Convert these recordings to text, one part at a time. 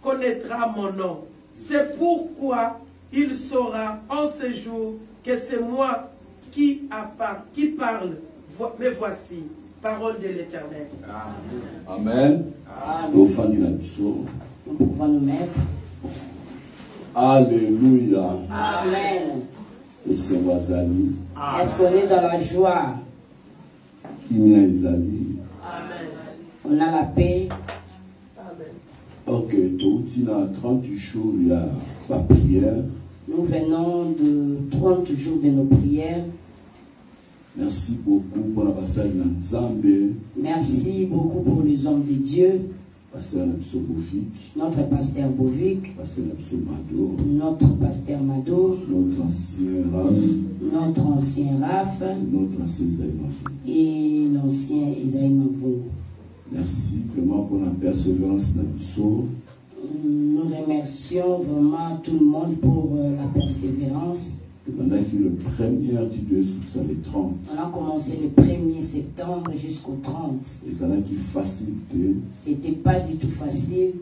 connaîtra mon nom. C'est pourquoi il saura en ce jour que c'est moi qui parle. Mais voici, parole de l'Éternel. Amen. Nous pouvons nous mettre. Alléluia. Amen. Et c'est Wazali. Est-ce qu'on est dans la joie? Kimia Izali. Amen. On a la paix. Amen. Ok, tout il y a 30 jours, il y a la prière. Nous venons de 30 jours de nos prières. Merci beaucoup pour la passage de Nzambe. Merci beaucoup pour les hommes de Dieu. Pasteur Napso Bovic. Notre pasteur Bovic. Pasteur Napso Mado. Notre pasteur Mado. Notre ancien Raf. Notre ancien Raf. Notre ancien Isaïe Mavou. Et l'ancien Isaïe Mavou. Merci vraiment pour la persévérance Napso. Nous remercions vraiment tout le monde pour la persévérance. Pendant que le 1er du 2 sur les 30. On a commencé le 1er septembre jusqu'au 30. Et ça n'a qui facilité. C'était pas du tout facile.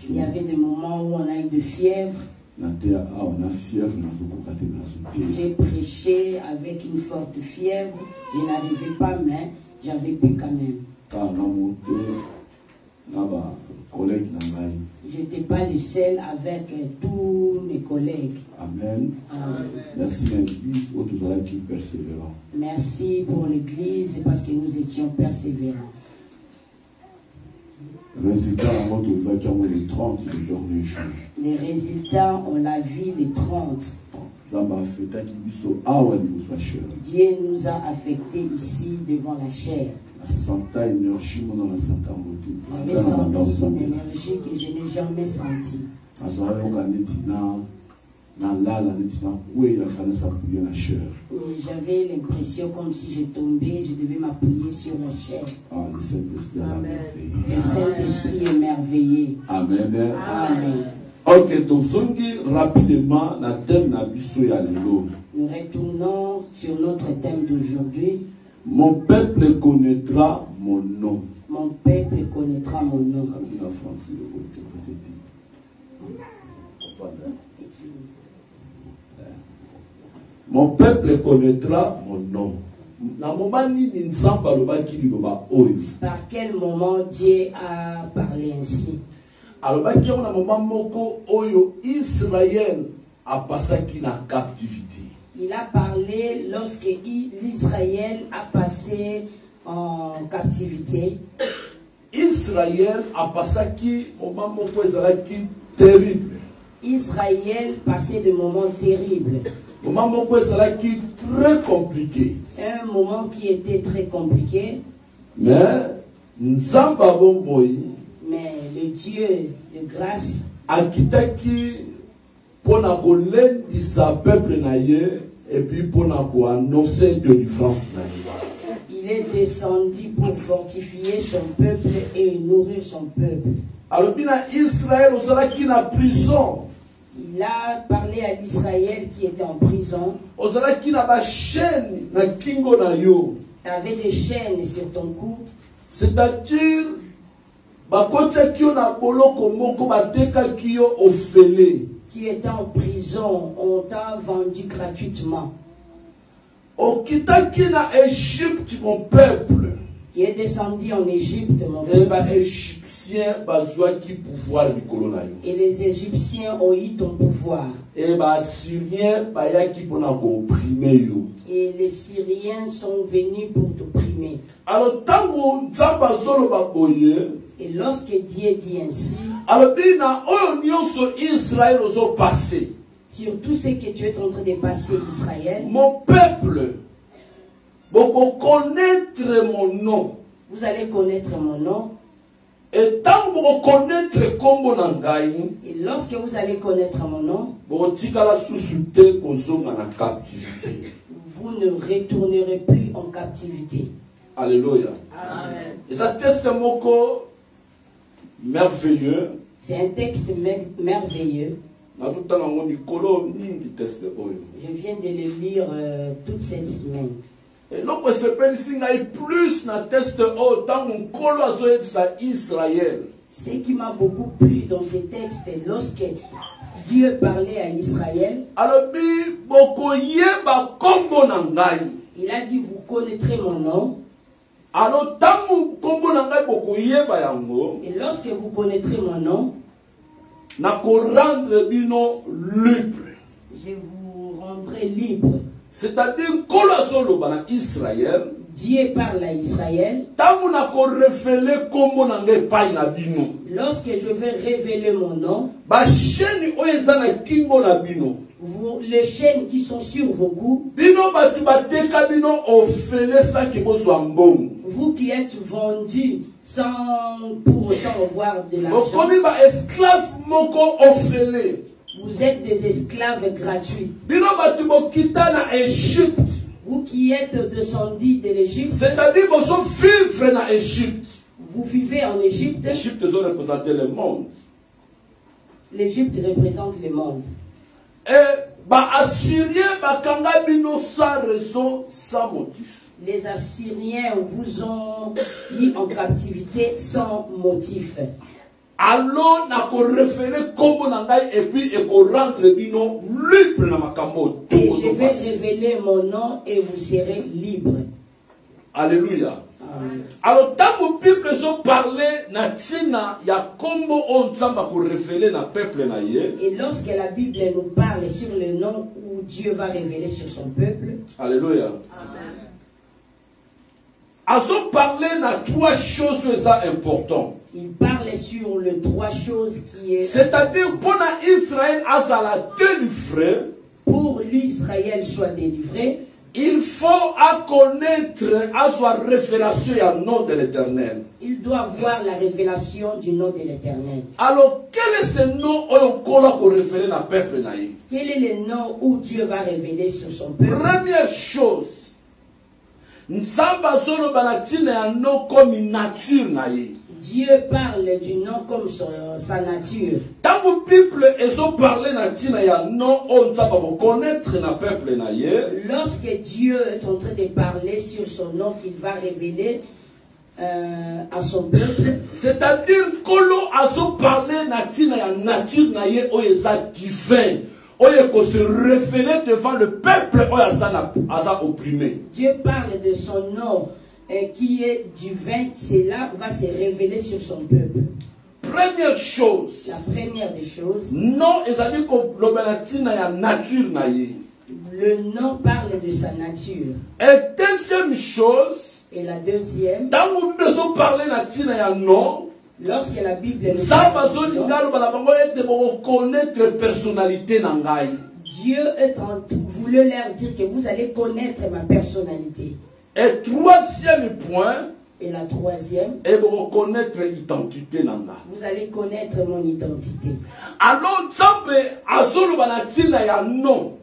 Il y avait des moments où on a eu de fièvre. J'ai prêché avec une forte fièvre. Je n'arrivais pas, mais j'avais pu quand même. Je n'étais pas le seul avec tous mes collègues. Amen. Amen. Merci l'église, persévérant. Merci pour l'église parce que nous étions persévérants. Résultat, les 30 et le dernier jour. Les résultats, on l'a vu les 30. Dieu nous a affectés ici devant la chair. J'avais senti une énergie que je n'ai jamais sentie. J'avais l'impression comme si je tombais, je devais m'appuyer sur la chair. Le Saint-Esprit est merveilleux. Amen. Amen. Ok, donc rapidement na thème na biso ya lelo. Nous retournons sur notre thème d'aujourd'hui. Mon peuple connaîtra mon nom. Mon peuple connaîtra mon nom. Mon peuple connaîtra mon nom. Par quel moment Dieu a parlé ainsi? Alors, Israël a passé na captivité. Il a parlé lorsque l'Israël a passé en captivité. Israël a passé moment terrible. Israël passait des moments terribles. Moment très compliqué. Un moment qui était très compliqué. Mais le Dieu de grâce a quitté pour sa peuple et puis pour annoncer de délivrance. Il est descendu pour fortifier son peuple et nourrir son peuple. Alors, Israël, qui na prison. Il a parlé à l'Israël qui était en prison. Qui na chaîne na kingo na yo. Tu avais des chaînes sur ton cou. C'est-à-dire, tu étais en prison, on t'a vendu gratuitement. Mon peuple. Tu es descendu en Égypte, mon peuple. Et les Égyptiens ont eu ton pouvoir. Et les Syriens sont venus pour t'opprimer. Alors, et lorsque Dieu dit ainsi, sur tout ce que tu es en train de passer, Israël, mon peuple, vous connaître mon nom. Vous allez connaître mon nom. Et tant que vous connaître et lorsque vous allez connaître mon nom, vous ne retournerez plus en captivité. Alléluia. Amen. Et ça teste merveilleux. C'est un texte merveilleux. Je viens de le lire toute cette semaine. Et donc, plus na test autant on colo Israël. Ce qui m'a beaucoup plu dans ces textes, lorsque Dieu parlait à Israël, il a dit, vous connaîtrez mon nom. Et lorsque vous connaîtrez mon nom, je vous rendrai libre. C'est-à-dire Israël. Dieu parle à Israël. Lorsque je vais révéler mon nom, les chaînes qui sont sur vos coups, vous qui êtes vendus sans pour autant avoir de l'argent, vous êtes des esclaves gratuits. Vous qui êtes descendus de l'Égypte, c'est-à-dire vivre en Égypte. Vous vivez en Égypte. L'Égypte représente le monde. L'Égypte représente le monde. Et Assyriens sans raison, sans motif. Les Assyriens vous ont mis en captivité sans motif. Alors, na ko référer comme nangai et puis et ko rendre bino libre na makambo. Et je vais révéler mon nom et vous serez libre. Alléluia. Amen. Alors, tant que Bible sont parlé na tina ya kombo on samba ko révéler na peuple na ye. Et lorsque la Bible nous parle sur le nom où Dieu va révéler sur son peuple. Alléluia. Amen. Ils ont parlé na trois choses importantes. Il parle sur les trois choses qui est. C'est-à-dire pour Israël azala délivré. Pour l'Israël soit délivré. Il faut connaître à sa révélation et au nom de l'Éternel. Il doit voir la révélation du nom de l'Éternel. Alors quel est ce nom qu'on a révélé à peuple naïe? Quel est le nom où Dieu va révéler sur son peuple? Première chose. Nsamba solo balatina ya nom comme une nature naïe. Dieu parle du nom comme sa nature. Tant que Bible ils ont parlé natina ya nom on va connaître na peuple naïe. Lorsque Dieu est en train de parler sur son nom qu'il va révéler à son peuple, c'est-à-dire que a parlé natina ya nature naïe o esa divin. Oye ko se référer devant le peuple o asa opprimé. Dieu parle de son nom qui est divin, cela va se révéler sur son peuple. Première chose. La première des choses. Non, ezali ko lobelatina ya nature naïe. Le nom parle de sa nature. Et deuxième chose. Et la deuxième. Dans nous devons parler natina ya non. Lorsque la Bible nous connaître personnalité nangai. Dieu voulait leur dire que vous allez connaître ma personnalité. Et troisième point. Et la troisième. Et vous connaître l'identité nanga. Vous allez connaître mon identité. Alors Nzambe azolo banatina ya non.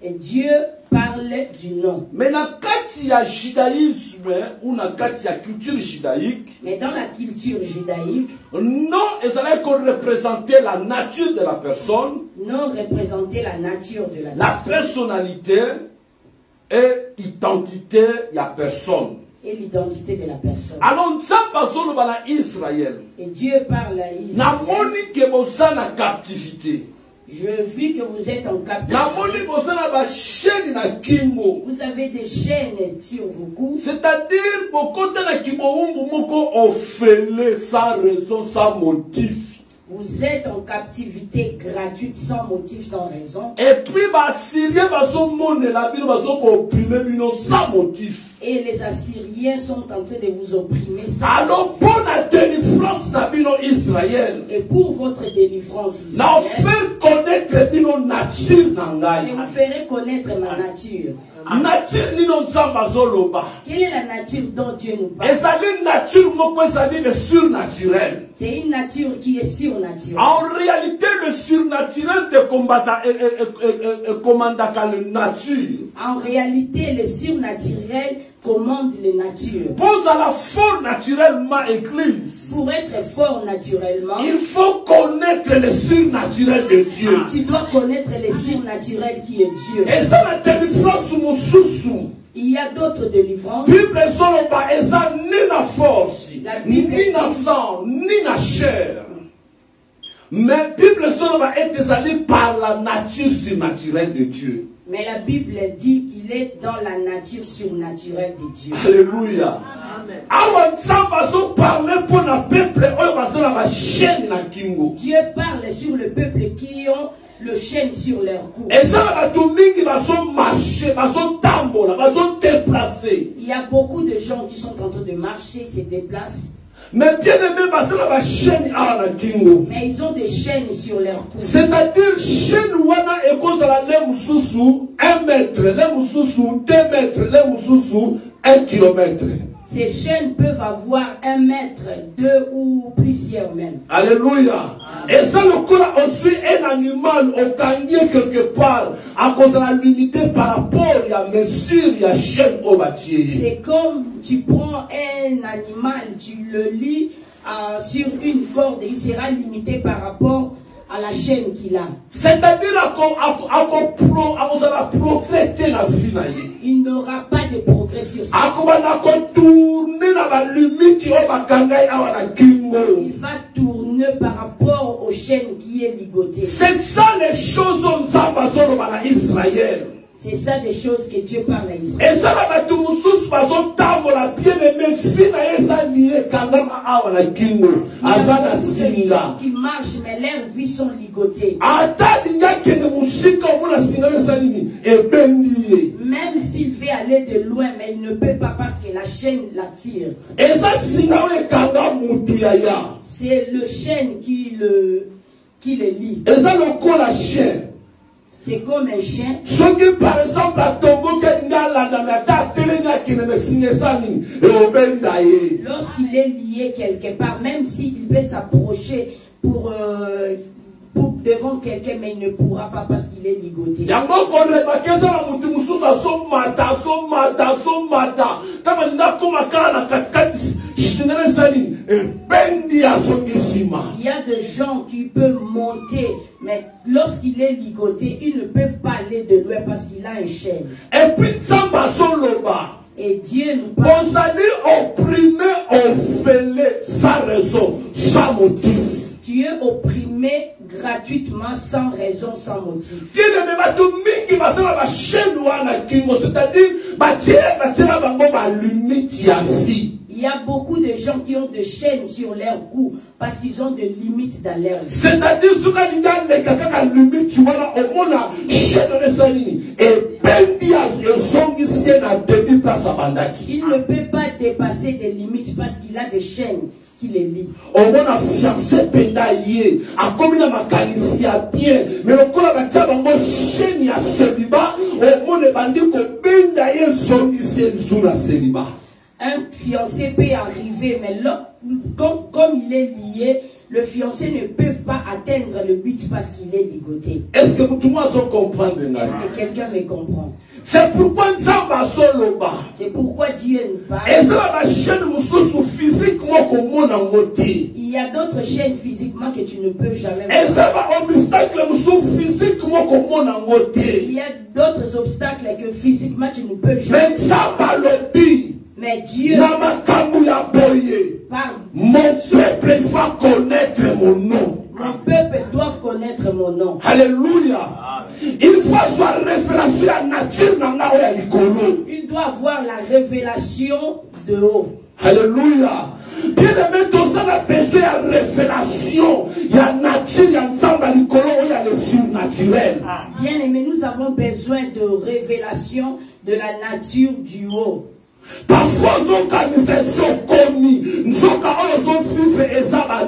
Et Dieu parle du nom. Mais na kati ya judaïsme ou na kati ya culture judaïque. Mais dans la culture judaïque. Non, ils allaient représenter la nature de la personne. Non, représenter la nature de la personne. La personnalité et l'identité de la personne. Et l'identité de la personne. Alors, Nzambe bana Israël. Et Dieu parle à Israël. Na moni ke bosa na captivité. Je vis que vous êtes en captivité. Vous avez des chaînes sur vos coups. C'est-à-dire, sans raison, sans motif. Vous êtes en captivité gratuite, sans motif, sans raison. Et puis, sans motif. Et les Assyriens sont en train de vous opprimer. Alors, pour la délivrance d'Israël, et pour votre délivrance, je vous ferai connaître ma nature. Quelle est la nature dont Dieu nous parle? C'est une nature qui est surnaturelle. En réalité, le surnaturel te combattra et commande la nature. En réalité, le surnaturel commande les natures. Pour à la fort naturellement église. Pour être fort naturellement, il faut connaître le surnaturel de Dieu. Tu dois connaître le surnaturel qui est Dieu. Et ça la délivrance sous. Il y a d'autres délivrances. Bible zoloba eza ni na force. ni na sang, ni na chair. Mais la Bible va être désalée par la nature surnaturelle de Dieu. Mais la Bible dit qu'il est dans la nature surnaturelle de Dieu. Alléluia. Dieu parle sur le peuple qui ont le chêne sur leur cou. Il y a beaucoup de gens qui sont en train de marcher, se déplacent. Mais bien aimé, mais ils ont des chaînes sur leur cou. C'est-à-dire, chaîne wana eko dans la lemususu 1 mètre, lemususu 2 mètres, lemususu 1 kilomètre. Ces chaînes peuvent avoir 1 mètre, 2 ou plusieurs même. Alléluia. Et ça, le corps a aussi un animal au canier quelque part à cause de la l'unité par rapport à la mesure, il y a chaîne au bâti. C'est comme tu prends un animal, tu le lis sur une corde, il sera limité par rapport à la chaîne qu'il a. C'est-à-dire il n'aura pas de progrès sur ça. Il va tourner par rapport aux chaînes qui est ligotée. C'est ça les choses en Israël. C'est ça des choses que Dieu parle à Israël. Et ça va tout musus façon tambo la bien aimé fina esa lié kangama awala kingo azana singa qui marchent mais leurs vies sont ligotées. Ata dinga kende musika omona singa esa nini e bendié. Même s'il veut aller de loin mais il ne peut pas parce que la chaîne l'attire. Esa singa we kanga mutu yaya. C'est le chêne qui le lie. Esa le ko la chien. C'est comme un chien. Ce qui par exemple a tombeau lorsqu'il est lié quelque part, même s'il peut s'approcher pour devant quelqu'un, mais il ne pourra pas parce qu'il est ligoté. Il y a des gens qui peuvent monter, mais lorsqu'il est ligoté, ils ne peuvent pas aller de loin parce qu'il a un chaîne. Et Dieu nous parle. On s'allait opprimer, offler sans raison, sans motif. Tu es opprimé gratuitement, sans raison, sans motif. Il y a beaucoup de gens qui ont des chaînes sur leur cou parce qu'ils ont des limites dans leur vie. C'est-à-dire il ne peut pas dépasser des limites parce qu'il a des chaînes qui les lient. On a fiancé pendaillé, a commis la macanissie à bien, mais le col a chaîne à célibat, on a bandit que pendaillé son sous la célibat. Un fiancé peut arriver, mais là, comme il est lié, le fiancé ne peut pas atteindre le but parce qu'il est ligoté. Est-ce que tout le monde comprend? Est-ce que quelqu'un me comprend? C'est pourquoi nous sommes solo bas. C'est pourquoi Dieu nous parle. Et ça la chaîne physiquement comme on il y a d'autres chaînes physiquement que tu ne peux jamais voir. Et ça va obstacle physiquement comme on il y a d'autres obstacles que physiquement tu ne peux jamais. Mais ça va lobby. Mais Dieu parle. Mon peuple va connaître mon nom. Mon peuple doit connaître mon nom. Alléluia. Il faut avoir révélation à la nature. Il doit avoir la révélation de haut. Alléluia. Bien aimé, dans ça, on a besoin de révélation. Il y a nature, il y a ensemble, il y a le surnaturel. Bien aimé, nous avons besoin de révélation de la nature du haut. Parfois, nos organisations commis, nous avons vivre et ça va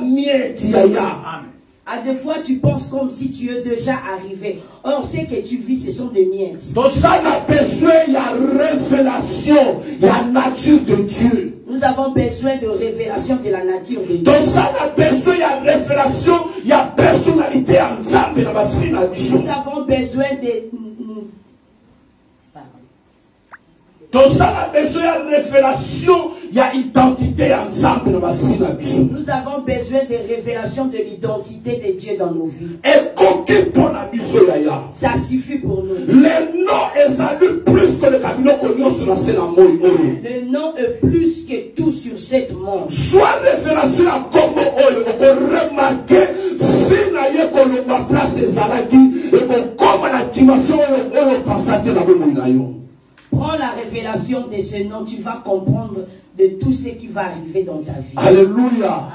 à deux fois, tu penses comme si tu es déjà arrivé. Or, ce que tu vis, ce sont des miettes. Donc ça, on a besoin, il y a révélation, il y a nature de Dieu. Nous avons besoin de révélation de la nature de Dieu. Donc ça, on a besoin, il y a révélation, il y a personnalité ensemble dans la finalité. Nous avons besoin de... Nous avons besoin de révélation, il y a identité ensemble dans la vie. Nous avons besoin de révélation de l'identité de Dieu dans nos vies. Ça suffit pour nous. Le nom est plus que le cabinet qu'on sur la scène à moi. Le nom est plus que tout sur cette monde. Soit révélation à Congo, on remarque si naïe qu'on a place des Alaki et qu'on comme la dimension on pense à la bonne. Prends la révélation de ce nom, tu vas comprendre de tout ce qui va arriver dans ta vie. Alléluia.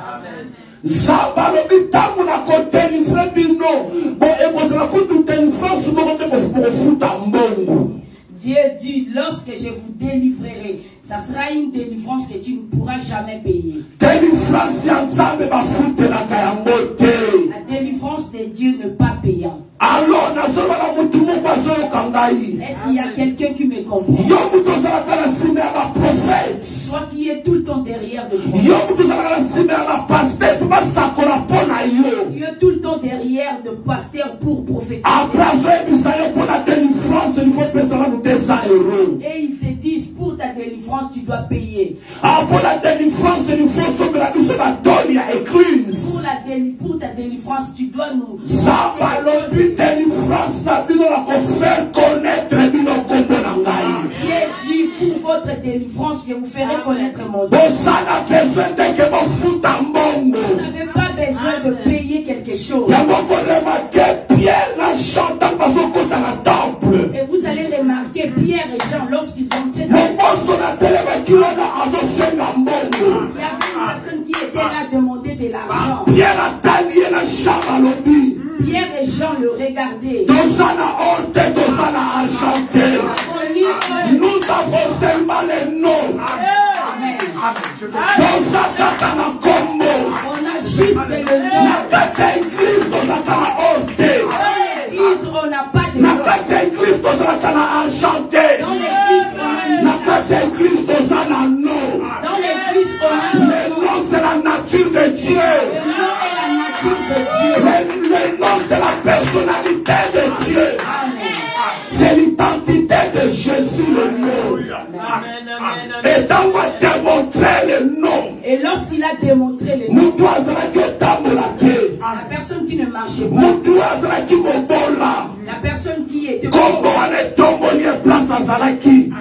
Dieu dit, lorsque je vous délivrerai, ça sera une délivrance que tu ne pourras jamais payer. La délivrance de Dieu n'est pas payante. Est-ce qu'il y a quelqu'un qui me comprend? Toi qui es tout le temps derrière de moi. Tu es tout le temps derrière de pasteur pour prophétiser. Et ils te disent, pour ta délivrance, tu dois payer. Pour ta délivrance, tu dois nous... Dieu dit, pour votre délivrance, je vous ferai connaître mon Dieu. Vous n'avez pas besoin de payer quelque chose. Et vous allez remarquer Pierre et Jean lorsqu'ils entraient dans il y avait une personne qui était là demander de l'argent. Pierre et Jean le regardaient. Nous avons seulement les noms. Amen. On a juste le nom. L'église, on n'a pas de nom. Dans l'église, on a le nom, c'est la nature de Dieu. Le nom est la nature de Dieu. Le nom, c'est la personnalité de Dieu. Amen. C'est l'identité de Jésus, le nom. Et dans va démontrer le nom. Et lorsqu'il a démontré le nom, la personne qui ne marchait pas, la personne qui était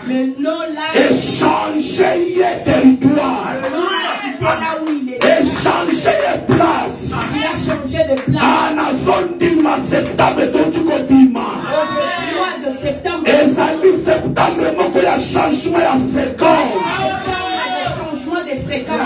le nom là, échanger territoire, là où il était, échanger place. Il a changé de place. Aujourd'hui, au mois de septembre, il y a changement de fréquence. changement de fréquence.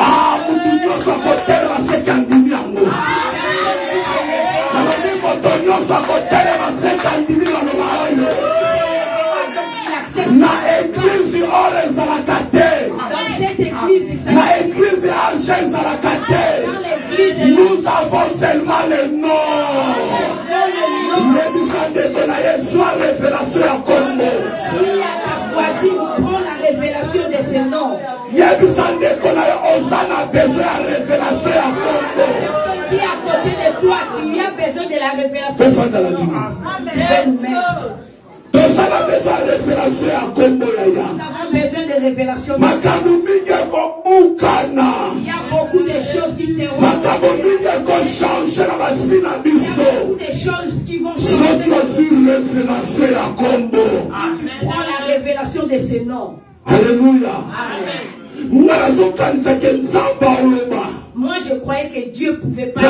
Na église nous avons seulement le nom. Soit révélation à Congo. Si à ta voisine prend la révélation de ce nom, On a besoin de révélation à Congo. Qui est à côté de toi, tu as besoin de la révélation. Nous avons besoin de révélation à Congo. Nous avons besoin de révélation. Il y a beaucoup de choses qui seront. Il y a beaucoup de choses qui vont changer. Prends la révélation de ce nom. Alléluia. Amen. Moi, je croyais que Dieu pouvait pas.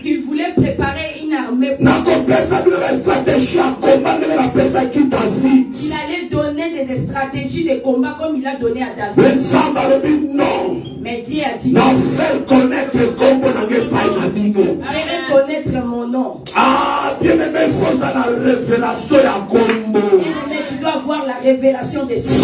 Qu'il voulait préparer une armée. Il allait donner des stratégies de combat comme il a donné à David. Mais Dieu a dit, faire connaître mon nom. Ah, bien aimé, il faut la révélation à Combo. Mais tu dois voir la révélation de ce nom.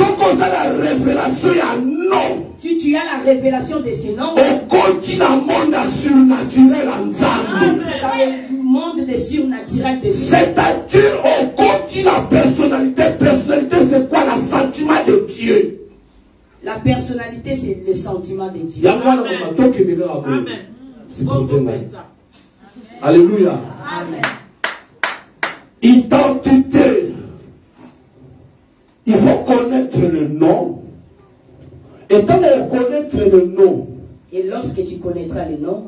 Si tu as la révélation de ce nom, on continue un monde surnaturel ensemble. Dans le monde de surnaturel de Dieu. C'est-à-dire, on continue la personnalité. Personnalité, c'est quoi? Le sentiment de Dieu. La personnalité, c'est le sentiment de Dieu. Amen. Alléluia. Amen. Identité. il faut connaître le nom. Et quand on connaît le nom, et lorsque tu connaîtras le nom,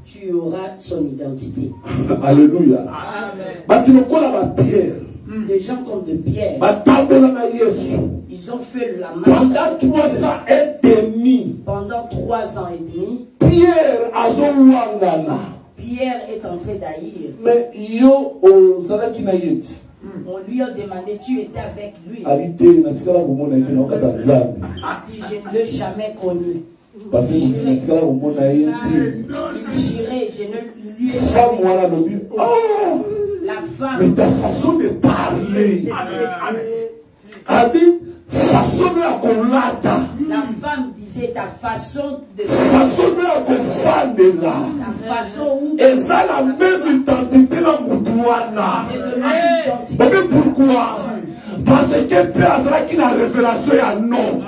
tu auras son identité. Alléluia. Amen. Des gens comme de Pierre, ils ont fait la marche pendant 3 ans et demi. Pendant 3 ans et demi, Pierre est entré d'haïr. Mais on lui a demandé, tu étais avec lui. Il dit, je ne l'ai jamais connu. Parce que il jurait, je ne lui ai jamais connu. La femme. Mais ta façon de parler. Façon de la femme disait ta façon de la façon où et ça la même identité dans mon pourquoi? Parce que Pierre a qui la révélation à non.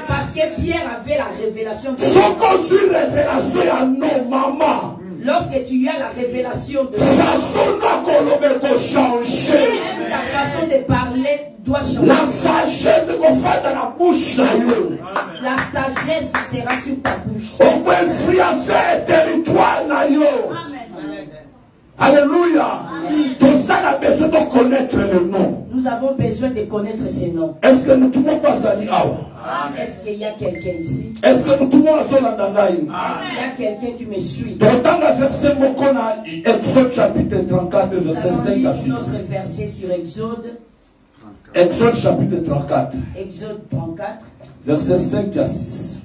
Parce que Pierre avait la révélation. Sans qu'on suit révélation à non, maman. Lorsque tu as la révélation de Dieu, ta façon de parler doit changer. La sagesse qu'on fait dans la bouche. La sagesse sera sur ta bouche. On peut influencer le territoire. Alléluia. Tout ça a besoin de connaître le nom. Nous avons besoin de connaître ces noms. Est-ce que nous pouvons pas aller là? Est-ce qu'il y a quelqu'un ici? Est-ce que nous pouvons aller là? Est-ce qu'il y a quelqu'un qui me suit? Dans le verset Exode chapitre 34, verset 5 à 6. Notre verset sur Exode. Exode chapitre 34. Exode 34. Verset 5 à 6.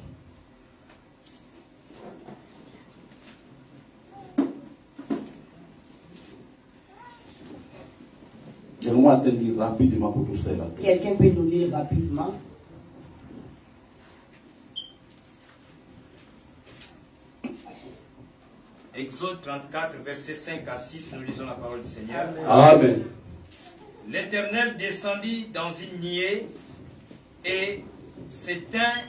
Quelqu'un peut nous lire rapidement. Exode 34, versets 5 à 6, nous lisons la parole du Seigneur. Amen. L'Éternel descendit dans une nuée et s'éteint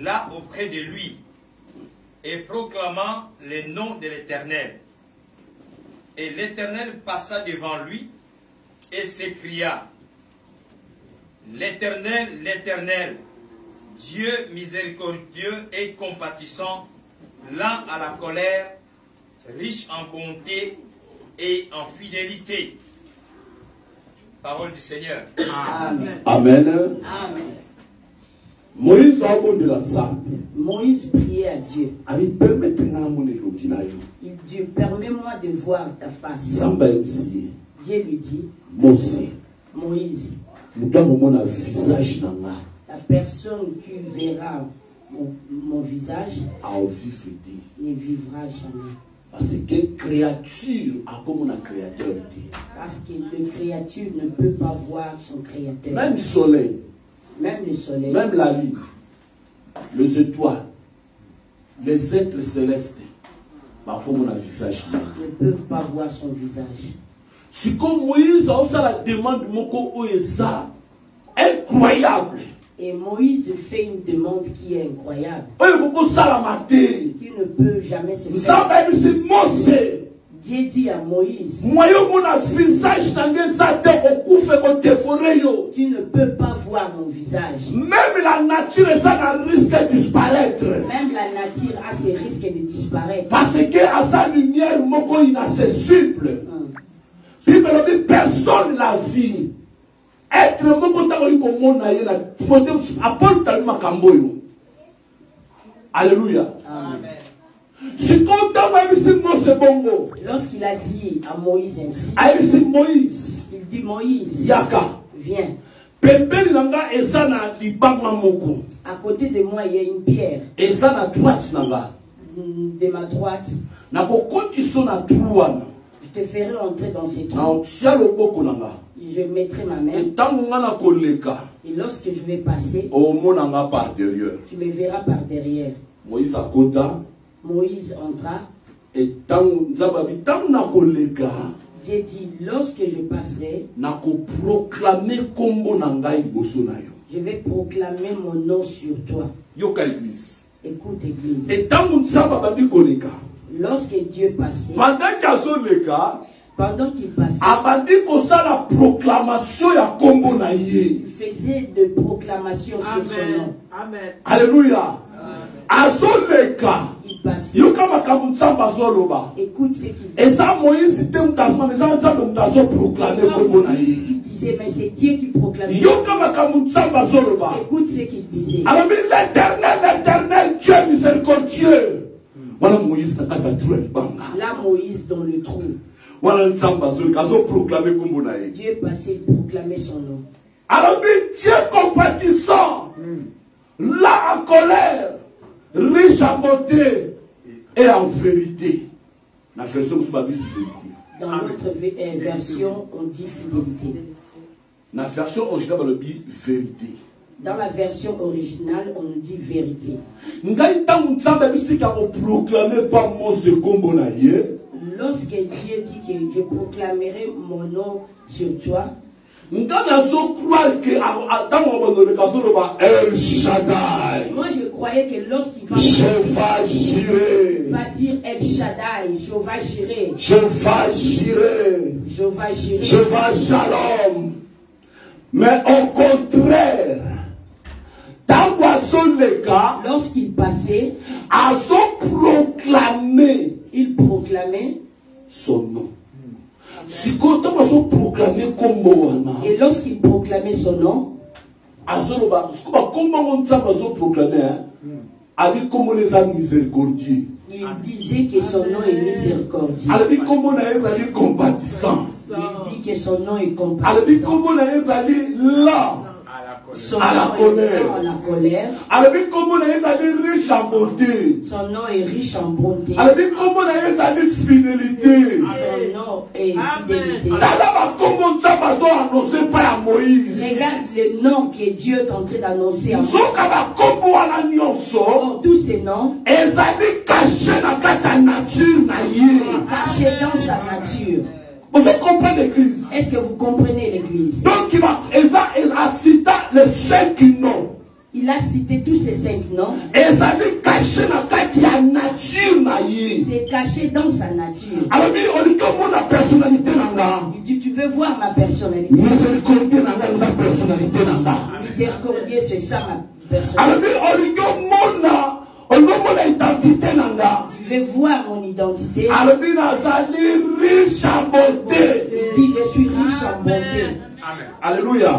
là auprès de lui et proclama le nom de l'Éternel. Et l'Éternel passa devant lui et s'écria: L'Éternel, l'Éternel, Dieu miséricordieux et compatissant, lent à la colère, riche en bonté et en fidélité. Parole du Seigneur. Amen. Amen. Amen. Moïse a bon de l'ensemble. Moïse priait à Dieu. Il dit, permets-moi de voir ta face. Dieu lui dit, Moïse, la personne qui verra mon visage ne vivra jamais. Parce que créature a comme un créateur. Parce que le créature ne peut pas voir son créateur. Même le soleil. Même le soleil. Même la lune. Les étoiles. Les êtres célestes. Ne peuvent pas voir son visage. Si comme Moïse a aussi la demande incroyable. Et Moïse fait une demande qui est incroyable. Qui ne peut jamais se faire. Dieu dit à Moïse, tu ne peux pas voir mon visage. Même la nature risque de disparaître. Même la nature a ses risques de disparaître. Parce que à sa lumière, il est inaccessible. Personne l'a vu. Être Alléluia. Amen. Lorsqu'il a dit à Moïse ainsi, il dit Moïse, Yaka, viens. À côté de moi, il y a une pierre. De ma droite, je te ferai entrer dans ces trous. Je mettrai ma main. Et lorsque je vais passer, tu me verras par derrière. Moïse entra. Et Dieu dit, lorsque je passerai, je vais proclamer mon nom sur toi. Écoute, église. Et lorsque Dieu passait, Pendant qu'il passait, la proclamation ya kombo na ye. Il faisait de proclamations sur son nom. Amen. Alléluia. Azoleka. Il passait. Écoute ce qu'il dit. Et ça, Moïse, c'était un tasman, mais ça, proclamé kombo na ye. Il disait, mais c'est Dieu qui proclamait. Écoute ce qu'il disait. Alors, l'éternel, Dieu miséricordieux. Voilà Moïse, là, Moïse dans le trou. Dieu est passé de proclamer son nom. Alors, Dieu compatissant, là en colère, riche en beauté et en vérité. La version dans notre version, on dit fidélité. La version originale, on dit vérité. Dans la version originale, on dit vérité. Lorsque Dieu dit que je proclamerai mon nom sur toi, moi je croyais que lorsqu'il va dire El Shaddai, Jehovah Jireh, Jehovah Shalom. Mais au contraire, lorsqu'il passait, il proclamait son nom. Et lorsqu'il proclamait son nom, il disait que son nom est miséricordieux. Il dit que son nom est compatissant. À la colère. Son nom est riche en bonté. Son nom est fidélité. Regarde le nom que Dieu est en train d'annoncer à moi. Tous ces noms cachés dans sa nature. Vous comprenez l'église? Est-ce que vous comprenez l'église? Donc il a cité les 5 noms. Il a cité tous ces 5 noms. C'est caché dans sa nature. Alors il dit, tu veux voir ma personnalité? Miséricordieux, c'est ça ma personnalité. Tu veux voir mon identité? Il dit, je suis riche en bonté. Alléluia.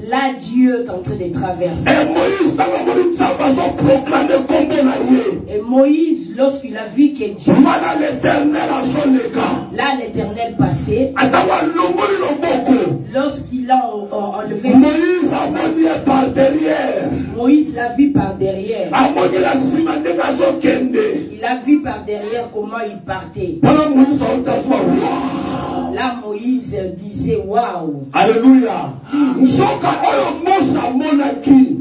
Là, Dieu est en train de traverser. Et Moïse, lorsqu'il a vu que Dieu, là, l'Éternel passait, lorsqu'il a enlevé, Moïse l'a vu par derrière. Il a vu par derrière comment il partait. Là, Moïse disait waouh. Alléluia.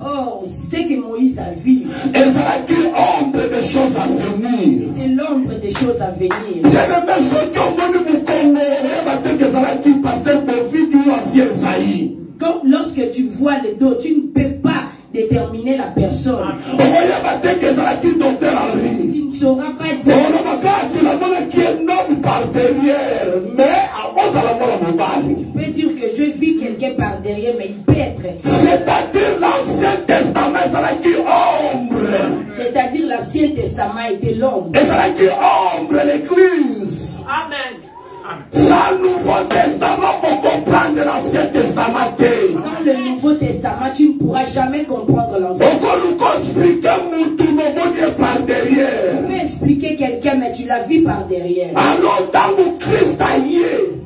Oh, c'était que Moïse a vu. C'était l'ombre des choses à venir. C'était l'ombre des choses à venir. Comme lorsque tu vois le dos, tu ne peux pas déterminer la personne. Tu ne sauras pas dire. Tu peux dire que je vis quelqu'un par derrière, mais il peut être. C'est-à-dire l'Ancien Testament, c'est-à-dire l'Ancien Testament était l'ombre. L'église. Amen. Sans le Nouveau Testament pour comprendre l'Ancien Testament. Sans le Nouveau Testament, tu ne pourras jamais comprendre l'Ancien. Tu peux expliquer quelqu'un, mais tu l'as vu par derrière.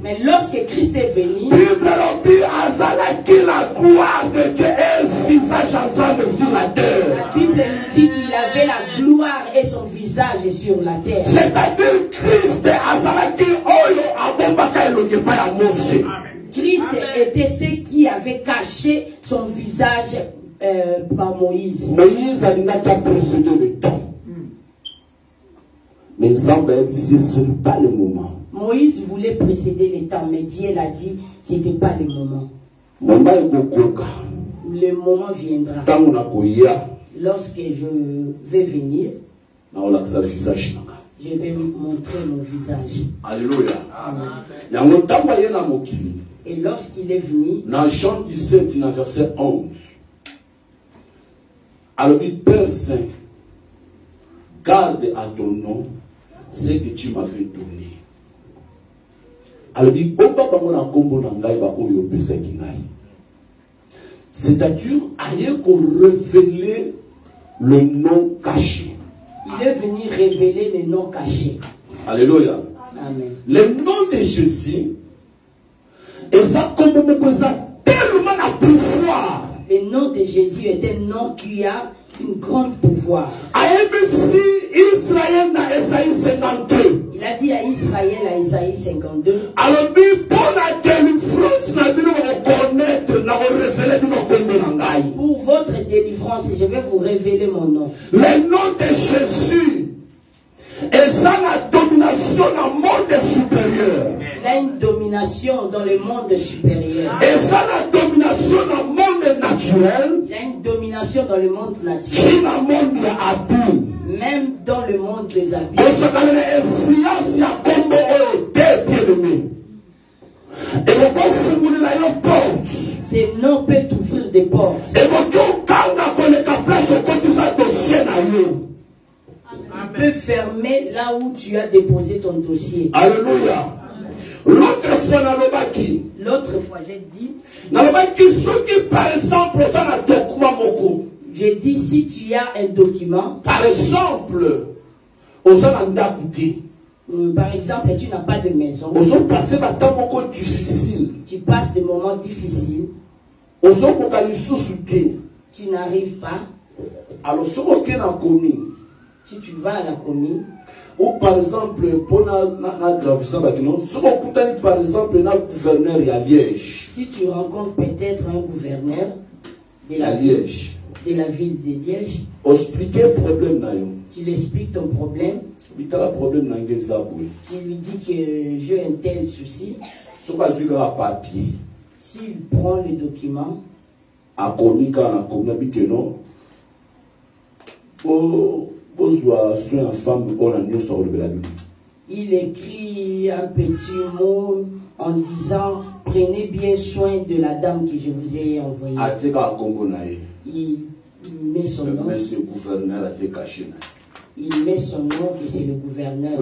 Mais lorsque Christ est venu, la Bible dit qu'il avait la gloire et son visage sur la terre. C'est-à-dire Christ était ce qui avait caché son visage par Moïse. Moïse a déjà précédé le temps. Mais ce n'est pas le moment. Moïse voulait précéder le temps, mais Dieu l'a dit, ce n'était pas le moment. Le moment viendra. Lorsque je vais venir, Je vais montrer mon visage. Alléluia. Et lorsqu'il est venu, dans Jean 17, verset 11, alors dit, Père Saint, garde à ton nom ce que tu m'avais donné. Alors dit, c'est-à-dire, ailleurs qu'on révélait le nom caché. Il est venu révéler le nom caché. Alléluia. Amen. Le nom de Jésus, et ça comme on tellement de pouvoir. Le nom de Jésus est un nom qui a une grande pouvoir. Israël na Esaïe 52. Il a dit à Israël, à Esaïe 52. Alors, pour la délivrance, pour votre délivrance, je vais vous révéler mon nom. Le nom de Jésus. Et ça, la domination dans le monde supérieur. Il a une domination dans le monde supérieur. Et ça, la domination dans le monde naturel. Il a une domination dans le monde naturel. Si dans le monde abîme. Même dans le monde des abîmes. Ces noms peuvent ouvrir des portes. Tu peux fermer là où tu as déposé ton dossier. Alléluia. L'autre fois, j'ai dit, par exemple, j'ai dit, si tu as un document, par exemple, tu n'as pas de maison, tu passes des moments difficiles, tu n'arrives pas. Alors, si tu vas à la commune, ou par exemple, pour par exemple, un gouverneur à Liège. Si tu rencontres peut-être un gouverneur de la Liège, de la ville de Liège, tu lui expliques ton problème. Tu lui dis que j'ai un tel souci. S'il prend le document, il écrit un petit mot en disant prenez bien soin de la dame que je vous ai envoyée. Il met son nom. Il met son nom que c'est le gouverneur.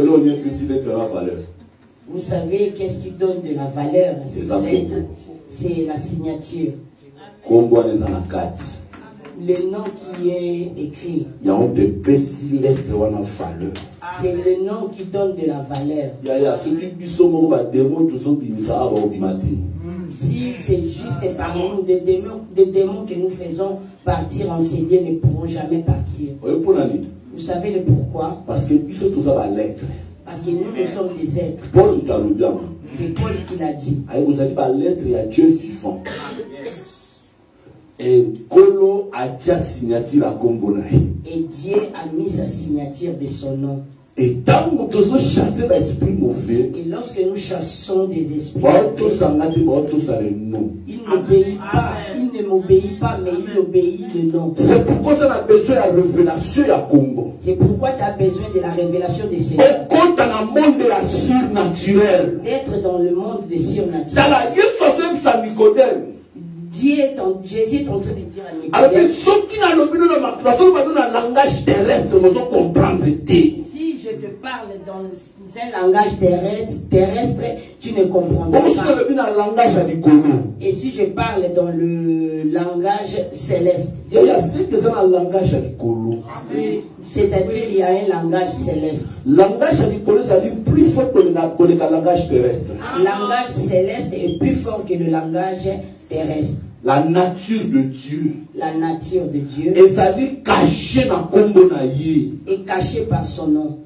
Vous savez qu'est-ce qui donne de la valeur à ces lettres? C'est la signature. Le nom qui est écrit. C'est le nom qui donne de la valeur. Si c'est juste parmi nous, des démons que nous faisons partir en CD ne pourront jamais partir. Vous savez le pourquoi? Parce que nous sommes des êtres. C'est Paul qui l'a dit. Vous avez la lettre et à Dieu vivant. Et Kolo a déjà signature à Kombona. Et Dieu a mis sa signature de son nom. Et tant que nous chassons des esprits mauvais, et lorsque nous chassons des esprits il ne m'obéit pas, mais il obéit le nom. C'est pourquoi tu as besoin de la révélation à Congo. C'est pourquoi tu as besoin de la révélation de Seigneur. Dans le monde de la surnaturelle. D'être dans le monde de surnaturel. Dans la Nicodème. Jésus est en train de dire à Nicodème. Alors, ceux qui n'ont pas le langage terrestre, nous allons comprendre. Si je te parle dans un langage terrestre, tu ne comprendras pas. Et si je parle dans le langage céleste, c'est-à-dire il y a un langage céleste. Langage plus fort que le langage terrestre. Le langage céleste est plus fort que le langage terrestre. La nature de Dieu. La nature de Dieu. Est cachée par son nom.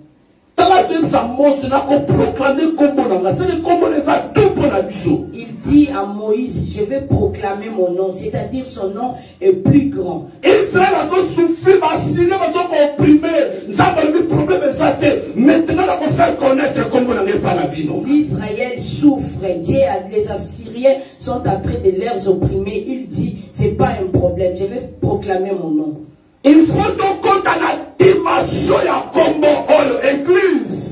Il dit à Moïse, je vais proclamer mon nom, c'est-à-dire son nom est plus grand. Israël a souffert, maintenant on faire connaître comment on n'est pas la vie. Israël souffre, les Assyriens sont en train de les opprimer. Il dit, c'est pas un problème, je vais proclamer mon nom. Il faut donc qu'on a la dimension à Combo Église.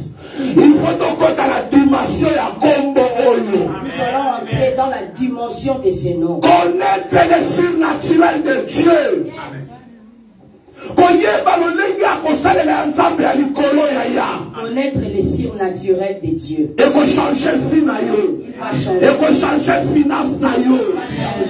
de ce nom. Connaître le surnaturel de Dieu. Connaître le surnaturel de Dieu. Et qu'on change vie na yo. Et qu'on change finance na yo.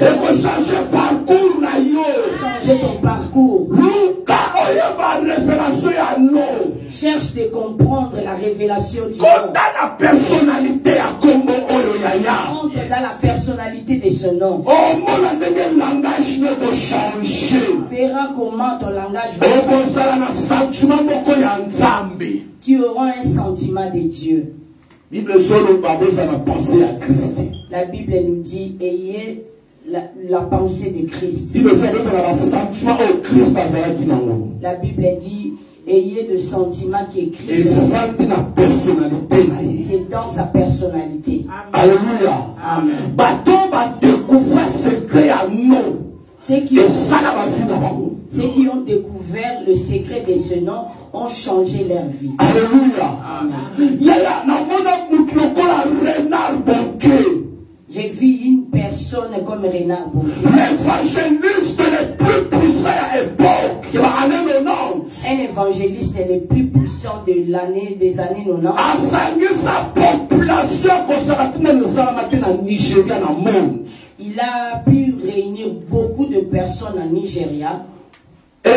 Et qu'on change parcours na yo. Changer ton parcours. Luka oyeba révélation ya non. Cherche de comprendre la révélation du nom. Dans la personnalité à Congo oyo yaya. Entre dans la personnalité de ce nom. Oh mon ndenge langage ne doit changer. Verra comment ton langage va. Qui aura un sentiment de Dieu. La Bible nous dit ayez la pensée de Christ. La Bible dit ayez le sentiment qui est Christ. C'est dans sa personnalité. Alléluia. Amen. Ceux qui ont découvert le secret de ce nom ont changé leur vie. Alléluia. Amen. J'ai vu une personne comme Renard Bonquet. L'évangéliste le plus puissant à l'époque, Un évangéliste le plus puissant de l'année des années 90. Il a pu réunir beaucoup de personnes en Nigeria. Ce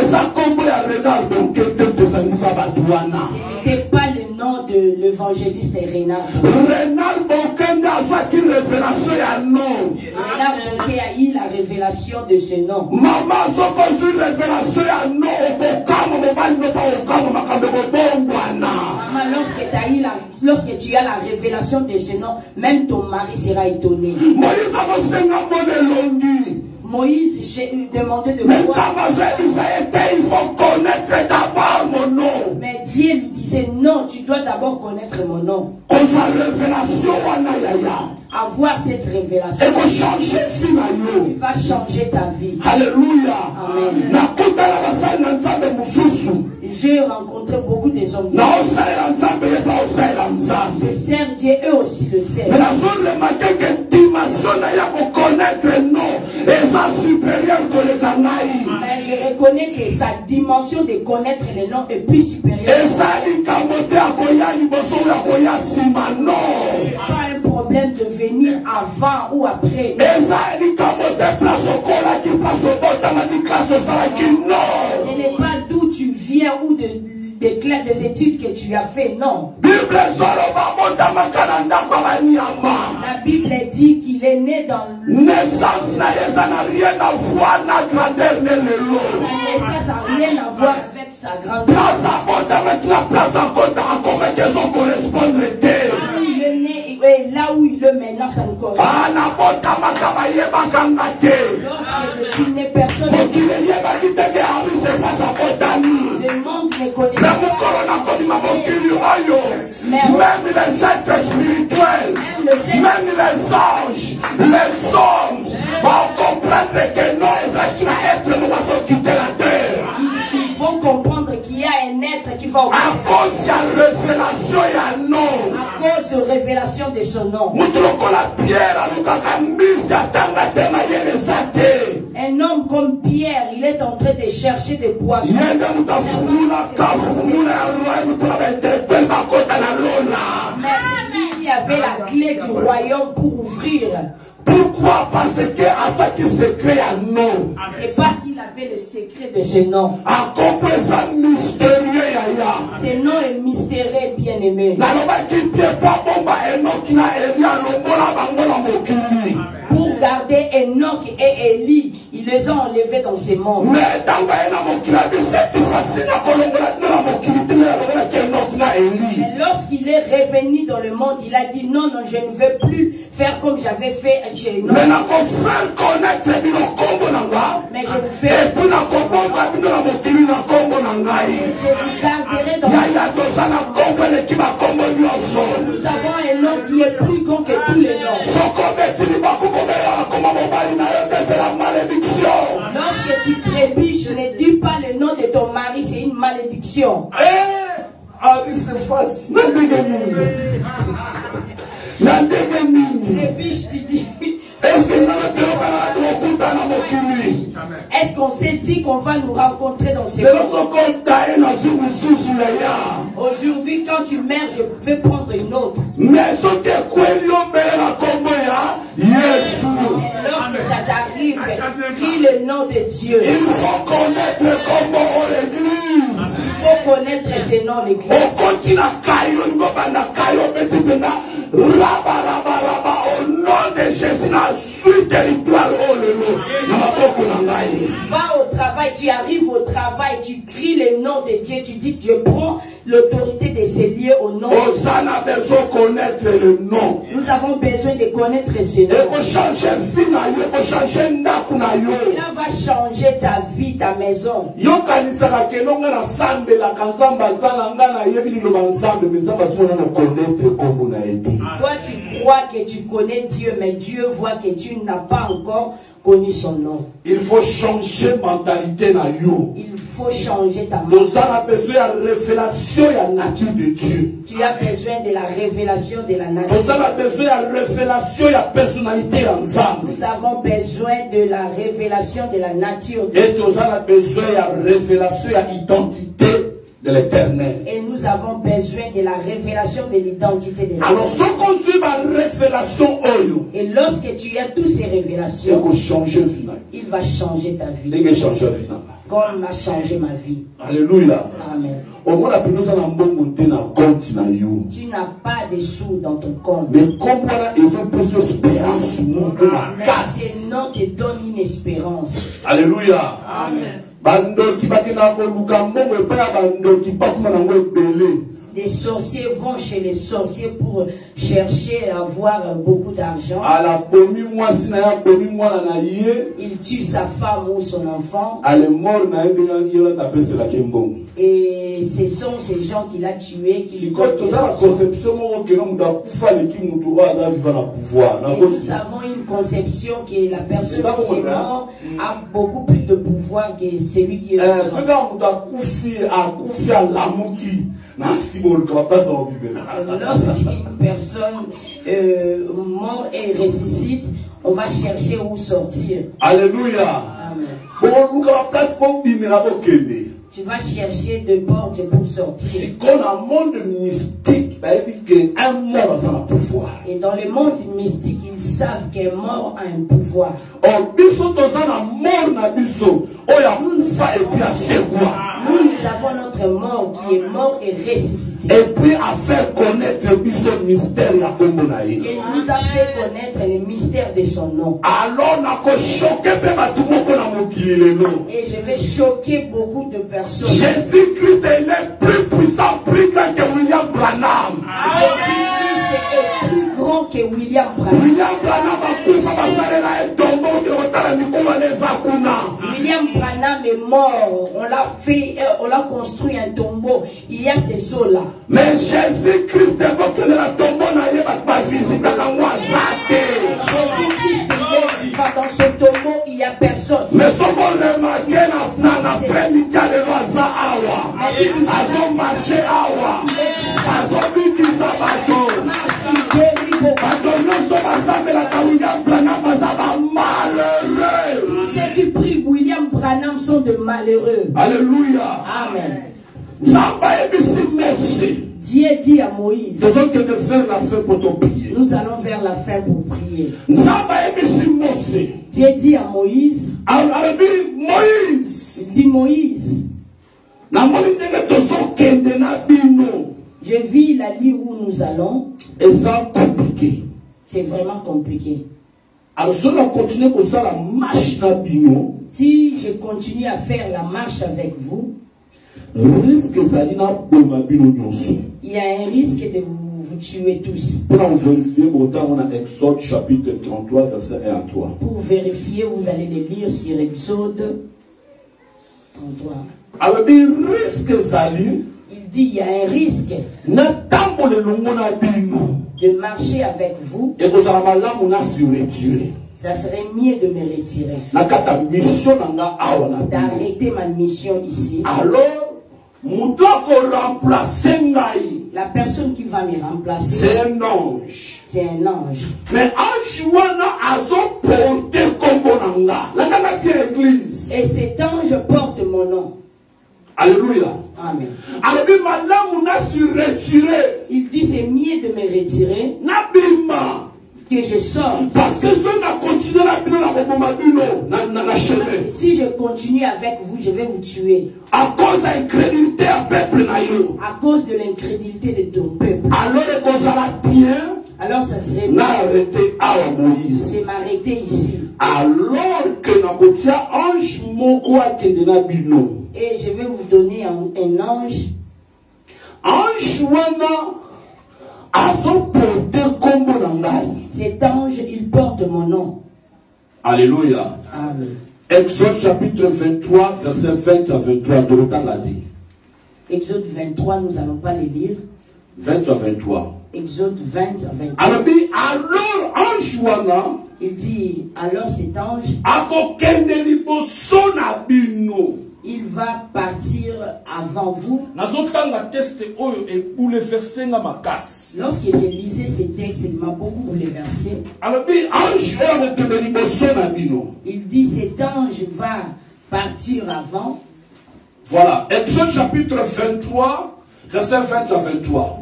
n'était pas le nom de l'évangéliste Renard Bonquet. Renard Bonquet a eu la révélation de ce nom. Maman, lorsque tu as la révélation de ce nom, même ton mari sera étonné. Moïse demandait de voir. Il faut connaître d'abord mon nom. Mais Dieu lui disait non, tu dois d'abord connaître mon nom. Avoir cette révélation, il va changer ta vie. Alléluia. Amen. J'ai rencontré beaucoup des hommes. Je sers Dieu, eux aussi le servent. Mais je reconnais que sa dimension de connaître les noms est plus supérieure. Pas un problème de venir avant ou après. Ce n'est pas d'où tu viens ou des clés des études que tu as fait, non. La Bible dit qu'il est né dans naissance n'a rien à voir la grandeur de l'eau. La naissance n'a rien à voir avec sa grandeur. Il est né et là où il est maintenant, ça ne correspond pas. Lorsqu'il n'est personne, le monde ne connaît pas. Même les êtres spirituels, même les anges, les hommes vont comprendre que non, il va être l'oiseau qui quitte la terre. Ils vont comprendre qu'il y a un être qui va à cause de la révélation et à non. À cause de révélation de son nom. Un homme comme Pierre, il est en train de chercher des poissons. Mais celui qui avait la clé du royaume pour ouvrir. Pourquoi? Parce que avec ce secret à nom. Et parce qu'il avait le secret de ce nom. Ce nom est mystérieux, bien aimé. Pour garder Enoch et Élie, ils les ont enlevés dans ces mondes. Mais lorsqu'il est revenu dans le monde, il a dit non, non, je ne veux plus faire comme j'avais fait chez Enoch. Mais je vous fais. Je vous garderai dans le monde. Nous avons un nom qui est plus grand que tous les noms. Lorsque tu trébuches, ne dis pas le nom de ton mari, c'est une malédiction. Trébuche, tu dis. Est-ce que Est-ce qu'on s'est dit qu'on va nous rencontrer dans ces Aujourd'hui, quand tu meurs, je vais prendre une autre. Lorsque ça t'arrive, crie le nom de Dieu. Il faut connaître comment l'église. Il faut connaître ce nom l'église. Au nom de Jésus, la suite territoire, oh le nom. Va au travail, tu arrives au travail, tu cries le nom de Dieu, tu dis Dieu prend l'autorité de ces lieux au nom. On a besoin de connaître le nom. Nous avons besoin de connaître ce nom. Cela va changer ta vie, ta maison. Toi tu crois que tu connais Dieu, mais Dieu voit que tu n'as pas encore connu son nom. Il faut changer mentalité na yo. Il faut changer ta mentalité. Nous avons besoin de révélation de la nature de Dieu. Tu as besoin de la révélation de la nature. Nous avons besoin de la révélation de la personnalité ensemble. Nous avons besoin de la révélation de la nature de Dieu. Et nous avons besoin de la révélation de l'identité de l'éternel. Et nous avons besoin de la révélation de l'identité de l'éternel. Alors, si on suit ma révélation, et lorsque tu as toutes ces révélations, il va changer ta vie. Comme a changé ma vie. Alléluia. Amen. Tu n'as pas de sous dans ton compte. Mais comme ils ont plus d'espérance, ce nom te donne une espérance. Alléluia. Amen. Des sorciers vont chez les sorciers pour chercher à avoir beaucoup d'argent. Il tue sa femme ou son enfant. Et ce sont ces gens qu'il a tués qui lui donnent de l'argent. Et nous avons une conception que la personne qui est morte a beaucoup plus de pouvoir que celui qui est mort. Lorsqu'une personne mort et ressuscite, on va chercher où sortir. Alléluia. Amen. Tu vas chercher de portes pour sortir. Si on a un monde mystique, et dans le monde mystique, ils savent qu'un mort a un pouvoir. Nous avons notre mort qui est mort et ressuscité. Et puis à faire connaître le mystère. Et nous a fait connaître le mystère de son nom. Alors, et je vais choquer beaucoup de personnes. Jésus-Christ est plus puissant, plus grand que William Branham. Jésus-Christ est plus grand que William Branham. William Branham William Branham est mort. On l'a construit un tombeau. Il y a ces eaux là. Mais Jésus-Christ est mort de la tombeau. Jésus-Christ dans ce tombeau, il n'y a personne. Mais ce qu'on remarque l'après-midi, ils ont marché awa. Ils ont mis du sabato. Tous ceux qui prient William Branham sont de malheureux. Alléluia. Amen. Dieu dit à Moïse, nous allons faire la fin pour ton prier. Nous allons vers la fin pour prier. Dieu dit à Moïse, Moïse, dit Moïse, je vis la ligne où nous allons. Et ça compliqué. C'est vraiment compliqué. Alors si on continue comme ça la marche na bino, si je continue à faire la marche avec vous, il y a un risque de vous tuer tous. Pour vérifier, on a Exode chapitre 33, verset 1 à 3. Pour vérifier, vous allez les lire sur Exode 33. Alors, il risque Zali. Il dit il y a un risque de marcher avec vous. Et vous allez ça serait mieux de me retirer. D'arrêter ma mission ici. Alors, la personne qui va me remplacer, c'est un ange. C'est un ange. Mais ange wana azo porté kombo nanga. La nanga qui est l'église. Et cet ange porte mon nom. Alléluia. Amen. Il dit c'est mieux de me retirer que je sorte. Parce que si je continue avec vous, je vais vous tuer. À cause de l'incrédulité à peuple. À cause de l'incrédulité de ton peuple. Alors ça serait de m'arrêter ici. Alors que Nakotia ange moko akende na bino. Et je vais vous donner un ange. Ange wana azo porter kombo na ngai. Cet ange, il porte mon nom. Alléluia. Amen. Exode chapitre 23, verset 20 à 23. De l'autant l'a dit. Exode 23, nous n'allons pas les lire. 20 à 23. Exode 20 à 23. Alors ange wana. Il dit, alors cet ange, il va partir avant vous. Lorsque j'ai lisé ces textes, il m'a beaucoup bouleversé. Il dit, cet ange va partir avant. Voilà, Exode chapitre 23, verset 20 à 23.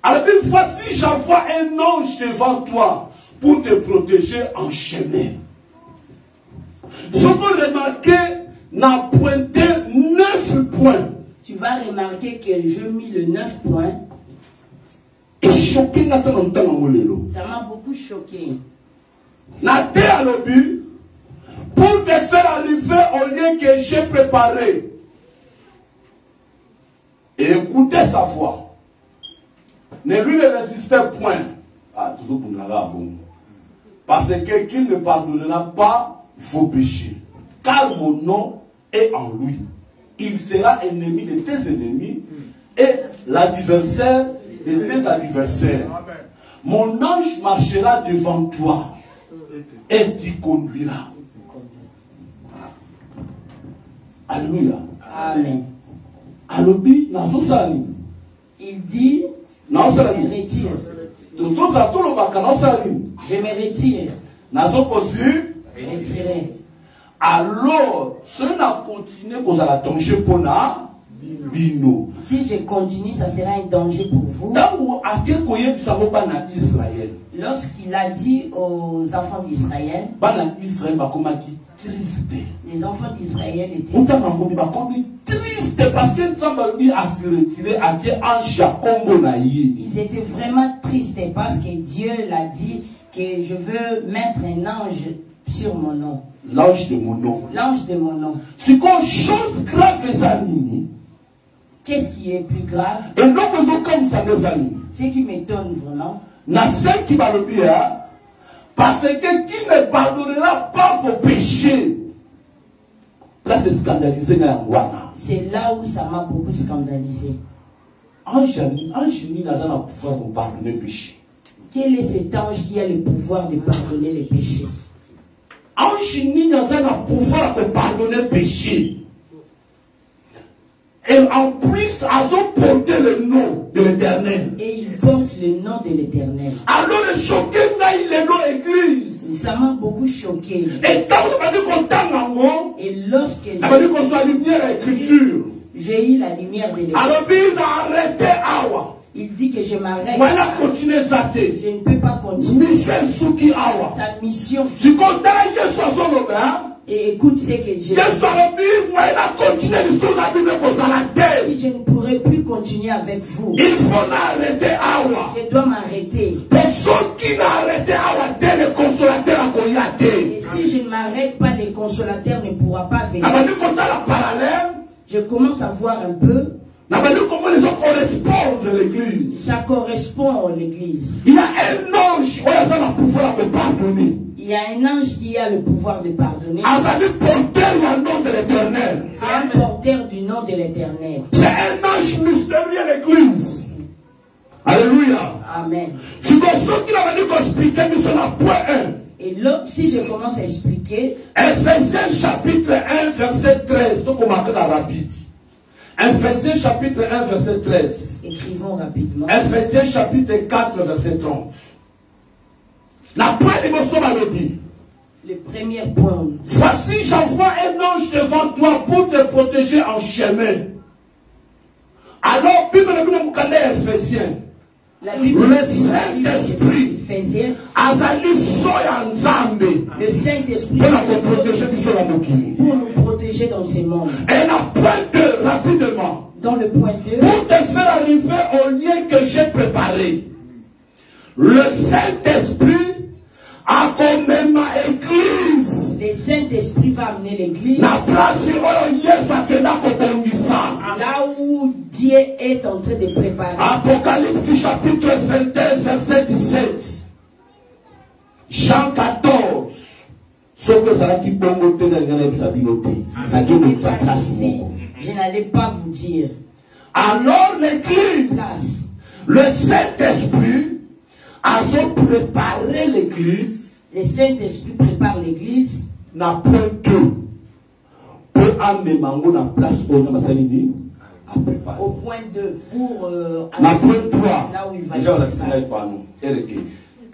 Alors, voici, j'envoie un ange devant toi pour te protéger en chemin. Ce qu'on remarqué, n'a pointé 9 points. Tu vas remarquer que je mis le 9 points. Et choqué, ça m'a beaucoup choqué. Naté à l'obus, pour te faire arriver au lieu que j'ai préparé. Et écoutez sa voix. Ne lui résistez point. Ah, toujours pour nous bon. Parce que qu'il ne pardonnera pas vos péchés. Car mon nom est en lui. Il sera ennemi de tes ennemis et l'adversaire de tes adversaires. Mon ange marchera devant toi et t'y conduira. Alléluia. Amen. Alobi, il dit, je me retire. Je me retire. Retirez. Alors, si on a continué, vous allez danger pour bino. Si je continue, ça sera un danger pour vous. Lorsqu'il a dit aux enfants d'Israël, les enfants d'Israël étaient tristes parce que ils étaient vraiment tristes parce que Dieu l'a dit que je veux mettre un ange sur mon nom. L'ange de mon nom. L'ange de mon nom. C'est une chose grave, les amis. Qu'est-ce qui est plus grave? Et non, comme ça, les amis. Ce qui m'étonne vraiment. N'a celle qui va le dire, parce que qui ne pardonnera pas vos péchés. Là, c'est scandalisé. C'est là où ça m'a beaucoup scandalisé. Ange n'a pas le pouvoir de pardonner les péchés. Quel est cet ange qui a le pouvoir de pardonner les péchés? Ange n'a pas le pouvoir de pardonner les péchés. Et en plus, ils ont porté le nom de l'Éternel. Et ils portent le nom de l'Éternel. Alors le choqué, il est dans l'église. Ça m'a beaucoup choqué. Et lorsque j'ai eu la lumière de l'église, il dit que je m'arrête. Je ne peux pas continuer. Sa mission. Et écoute ce que j'ai dit. Je ne pourrai plus continuer avec vous. Il faut m'arrêter. Je dois m'arrêter. Et si je ne m'arrête pas, le consolateur ne pourra pas venir. Je commence à voir un peu. Comment les gens correspondent à l'église. Ça correspond à l'église. Il y a un ange qui a le pouvoir de pardonner. Il y a un ange qui a le pouvoir de pardonner. C'est un porteur du nom de l'Éternel. C'est un ange mystérieux à l'église. Alléluia. Amen. Et là, si je commence à expliquer, Ephésiens chapitre 1 verset 13, donc on marque rapide. Ephésiens chapitre 1 verset 13. Écrivons rapidement. Ephésiens chapitre 4, verset 30. Le premier point. Voici, j'envoie un ange devant toi pour te protéger en chemin. Alors, Bible Ephésiens. Le Saint-Esprit le Saint-Esprit pour nous protéger dans ces mondes. Et la point 2, rapidement. Dans le point 2, pour te faire arriver au lien que j'ai préparé. Le Saint-Esprit a quand même église. Le Saint-Esprit va amener l'église. Là où Dieu est en train de préparer. Apocalypse chapitre 21, verset 17. Jean 14. Ce que ça qui peut monter dans je n'allais pas vous dire. Alors l'église, le Saint-Esprit a préparé l'église. Le Saint-Esprit prépare l'église. N'a point deux. Pour amener Mango en place à préparer. Au point 2, pour n'a point 3. Là où il va. Déjà, on a dit pas nous.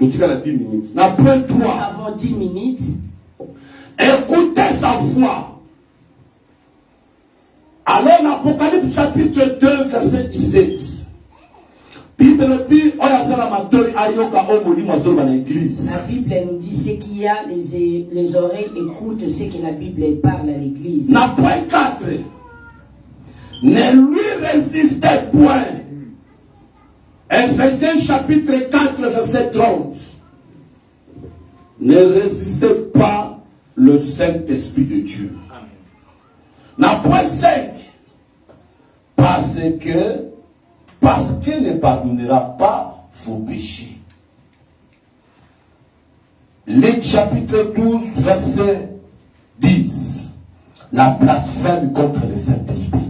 Donc, il y a 10 minutes. N'a point 3. Nous avons 10 minutes. Écoutez sa voix. Alors, l'Apocalypse chapitre 2, verset 17. La Bible nous dit ce qu'il y a, les oreilles écoutent ce que la Bible parle à l'église. La point 4. Ne lui résistez point. Ephésiens chapitre 4, verset 30. Ne résistez pas le Saint-Esprit de Dieu. La point 5. Parce qu'il ne pardonnera pas vos péchés. Luc chapitre 12, verset 10. La blasphème contre le Saint-Esprit.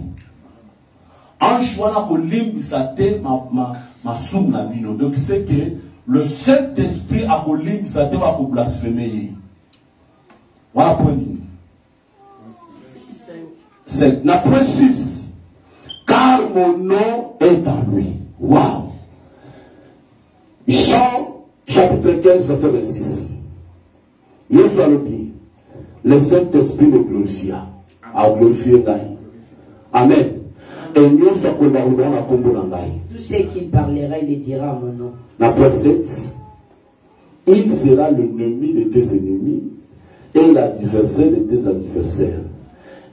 Donc c'est que le Saint-Esprit a blasphémé. Voilà point 5. La point 6. Car mon nom est en lui. Waouh! Jean chapitre 15, verset 26. Le Saint-Esprit le glorifia. A glorifié Ngaï. Amen. Et nous sommes dans la combo Ngaï. Tout ce qu'il parlera, il le dira à mon nom. La point 7. Il sera l'ennemi de tes ennemis et l'adversaire de tes adversaires.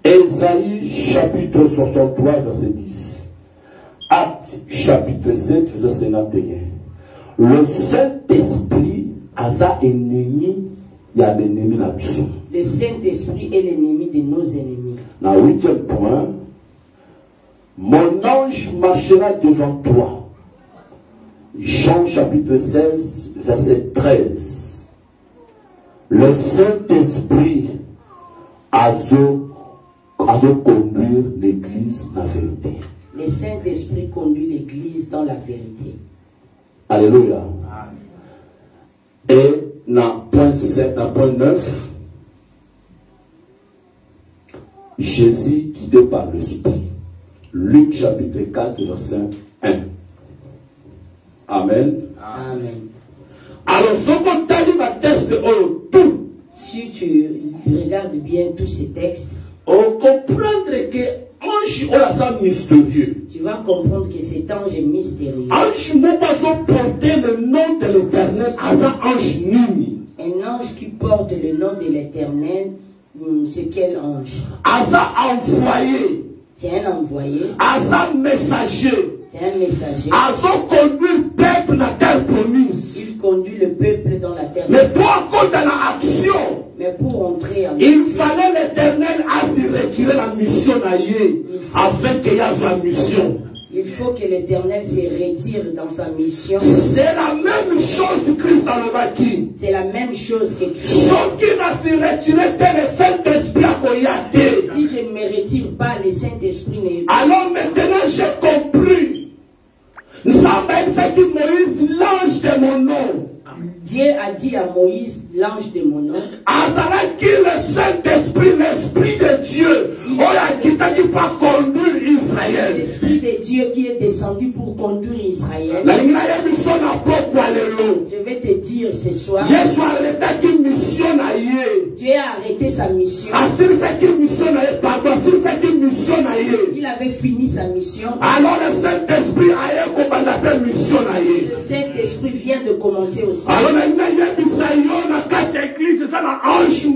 Ésaïe chapitre 63, verset 10. Acte chapitre 7, verset 51. Le Saint-Esprit a un ennemi, il y a l'ennemi là-dessus. Le Saint-Esprit est l'ennemi de nos ennemis. Dans le 8e point, mon ange marchera devant toi. Jean chapitre 16, verset 13. Le Saint-Esprit a conduire l'église dans la vérité. Le Saint-Esprit conduit l'église dans la vérité. Alléluia. Et dans point 7, dans point 9, Jésus guidé par l'Esprit. Luc chapitre 4, verset 1. Amen. Amen. Alors, si tu regardes bien tous ces textes, on comprendre que ange mystérieux. Tu vas comprendre que cet ange est mystérieux. Ange n'a pas porté le nom de l'Éternel à un ange nini. Un ange qui porte le nom de l'Éternel, c'est quel ange? Asa envoyé. C'est un envoyé. Asa messager. C'est un messager. Asa conduit le peuple dans la terre promise. Il conduit le peuple dans la terre. Mais pour encore dans l'action. Mais pour entrer en il fallait l'Éternel à se retirer la mission afin qu'il y ait la mission. Il faut que l'Éternel se retire dans sa mission. C'est la même chose que Christ dans le bâti. C'est la même chose que Christ. Ce qui va se retirer, c'est le Saint-Esprit à Koyate. Si je ne me retire pas, le Saint-Esprit ne... Alors maintenant j'ai compris. Nous avons fait que Moïse, l'ange de mon nom. Dieu a dit à Moïse, l'ange de mon nom. Azalaki le Saint-Esprit, l'Esprit de Dieu. On a qui t'a dit pas conduire Israël. Israël. L'Esprit de Dieu qui est descendu pour conduire Israël. Je vais te dire ce soir. Dieu a arrêté sa mission. Il avait fini sa mission. Alors le Saint-Esprit Le Saint-Esprit vient de commencer aussi. alors je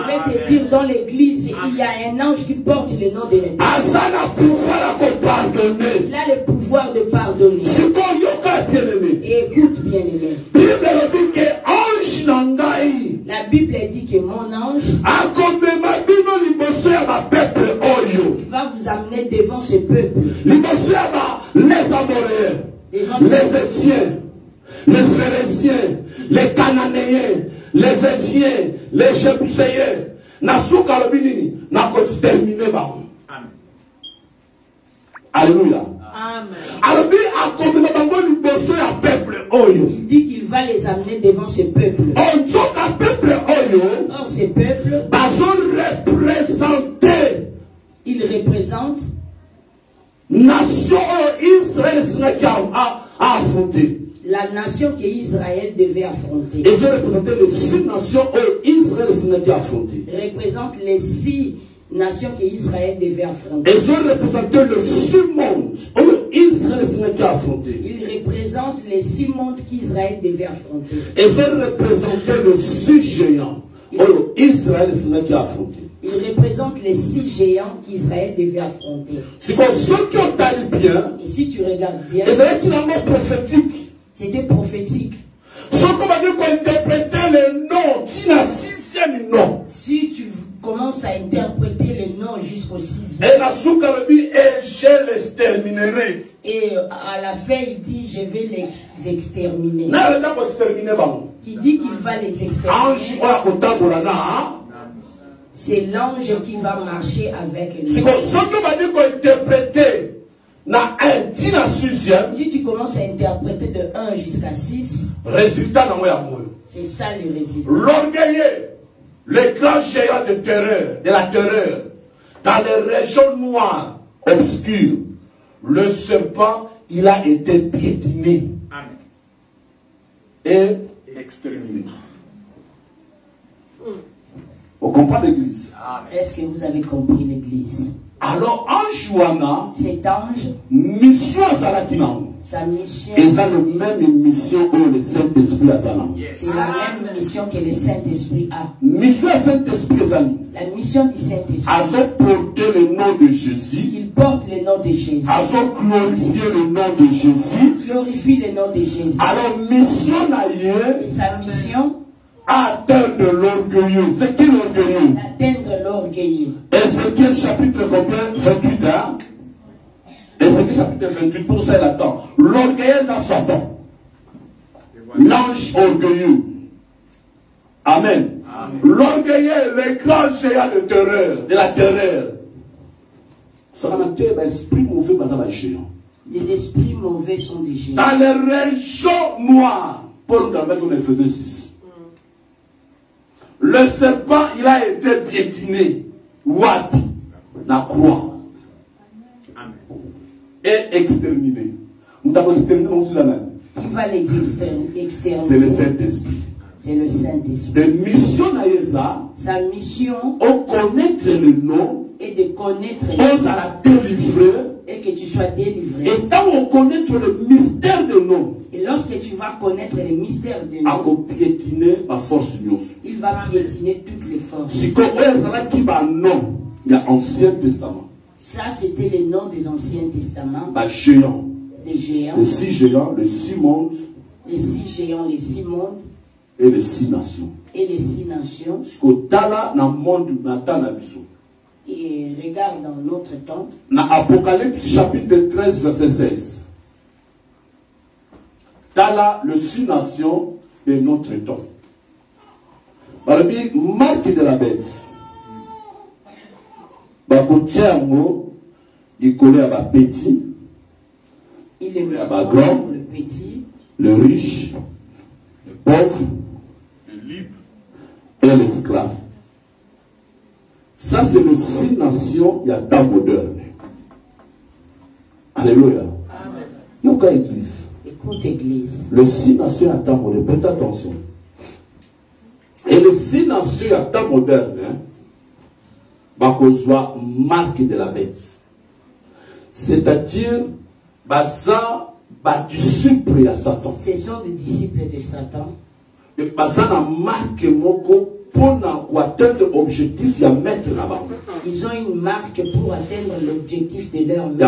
vais te dire, dans l'église, il y a un ange qui porte le nom de l'Éternel. Il a le pouvoir de pardonner. Et écoute bien aimé. La Bible dit que mon ange va vous amener devant ce peuple. Les Amoréens, les Étiens, les Phéréziens, les Cananéens, les Étiens, les Jébuséens. Alléluia. Il dit qu'il va les amener devant ce peuple. Or, ce peuple, il représente nation Israël a affronté. La nation que Israël devait affronter. Et je représente les 6 nations Israël a affronté. Représente les 6 nations que Israël devait affronter. Et je représente le 6 mondes Israël a affronté. Il représente les 6 mondes qu'Israël devait affronter. Et je représente le 6 géants Israël a affronté. Il représente les 6 géants qu'Israël devait affronter. C'est pour ceux qui ont allé bien. Et si tu regardes bien, prophétique. C'était prophétique. Ceux qui ont interprété le nom, qui n'a 6e nom. Si tu commences à interpréter le nom jusqu'au 6e. Et la soukarebi et je l'exterminerai. Et à la fin, il dit, je vais les exterminer. Qui dit qu'il va les exterminer. C'est l'ange qui va marcher avec lui. Si tu commences à interpréter de 1 jusqu'à 6, c'est ça le résultat. L'orgueilleux, les grands géants de terreur, de la terreur, dans les régions noires, obscures, le serpent, il a été piétiné. Amen. Et exterminé. On comprend l'église? Est-ce que vous avez compris l'église? Alors, ange Wana, cet ange, mission à Zalakinam. Sa mission, ils ont la même mission que le Saint-Esprit a. C'est la même mission que le Saint-Esprit a. Mission Saint-Esprit, la mission du Saint-Esprit. Ils ont porté le nom de Jésus. Il porte le nom de Jésus. Ils ont glorifié le nom de Jésus. Glorifie le nom de Jésus. Alors, mission d'ailleurs. Et sa mission, atteindre l'orgueilleux. C'est qui l'orgueilleux? Atteindre l'orgueilleux. Ézéchiel chapitre combien? 28 ans. Ézéchiel chapitre 28, pour ça il attend. L'orgueilleux à Satan. L'ange orgueilleux. Amen. L'orgueilleux, les grands géants de terreur, de la terreur. Ça va mettre l'esprit mauvais dans la géant. Les esprits mauvais sont des géants. Dans les régions noires, Paul nous avait les faisait 6. Le serpent, il a été piétiné. Wapi, la croix. Et exterminé. Nous avons exterminé aussi la même. Il va les exterminer. C'est le Saint-Esprit. C'est le Saint-Esprit. La mission d'Aïsa, sa mission, on connaître le nom, et de connaître on va la délivrer, et que tu sois délivré. Et quand on connaît le mystère de nom, et lorsque tu vas connaître le mystère de nom, il va piétiner toutes les forces. Si il y a Ancien Testament. Ça, c'était le nom des Anciens Testaments. Géants. Les géants. Les 6 géants, les 6 mondes. Les 6 géants, les 6 mondes. Et les 6 nations. Et les 6 nations. Et regarde dans notre temps. Dans Apocalypse chapitre 13, verset 16. Tala, le 6 nations de notre temps. Barabi, marque de la bête. Bakotia mot, il connaît à petit. Il est le grand, le petit, le riche, le pauvre, le libre et l'esclave. Ça, c'est le signe nation, il y a temps moderne. Alléluia. Yoka église. Écoute église. Le signe nation, il y a temps moderne. Faites attention. Et le signe nation, il y a temps moderne. Qu'on soit marque de la bête. C'est-à-dire, ça, disciple à Satan. Ce sont des disciples de Satan. Ça n'a marqué mon pour atteindre l'objectif, il y a mettre là-bas. Ils ont une marque pour atteindre l'objectif de leur vie.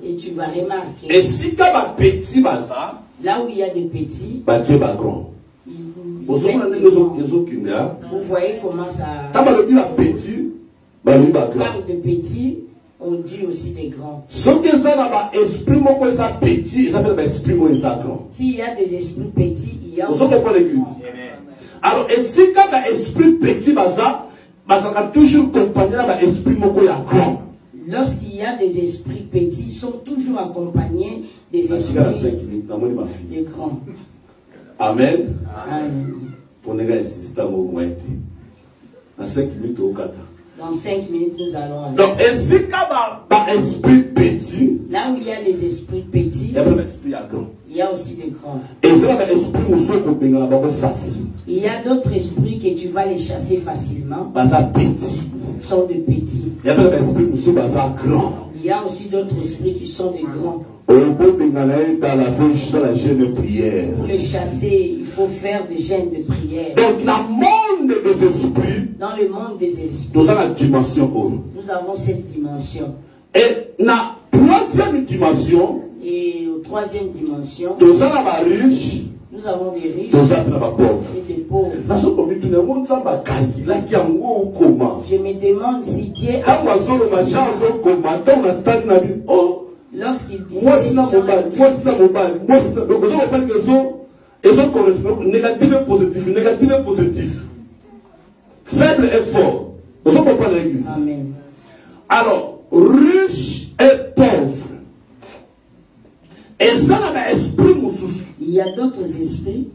Et tu vas remarquer. Et si tu as petit, là où il y a des petits, tu vas grand. Vous voyez comment ça. Quand on parle de petits, on dit aussi des grands. S'il y a des esprits petits, il y a aussi des grands. Alors, et si tu as un esprit petit, ça va toujours accompagner l'esprit grand. Lorsqu'il y a des esprits petits, ils sont toujours accompagnés des esprits des grands. Amen. Amen. On est insisté à mon moins. Dans 5 minutes au 4. Dans 5 minutes, nous allons aller. Donc, et si tu as un esprit petit, là où il y a les esprits petits, il y a un esprit grand. Il y a aussi des grands. Et c'est un esprit facile. Il y a d'autres esprits que tu vas les chasser facilement. Ils sont de petits. Il y a un esprit grand. Il y a aussi d'autres esprits qui sont des grands. Pour les chasser, il faut faire des jeûnes de prière. Donc, dans le monde des esprits, dans le monde des esprits, nous avons la dimension. Nous avons cette dimension. Et dans la troisième dimension, et aux troisième dimension, nous avons des riches. Nous avons des riches et des pauvres. Je me demande si Dieu a... Lorsqu'il dit négatif et positif, faible et fort. Vous comprenez l'église? Amen. Alors, riche et pauvre. Et ça, il y a d'autres esprits.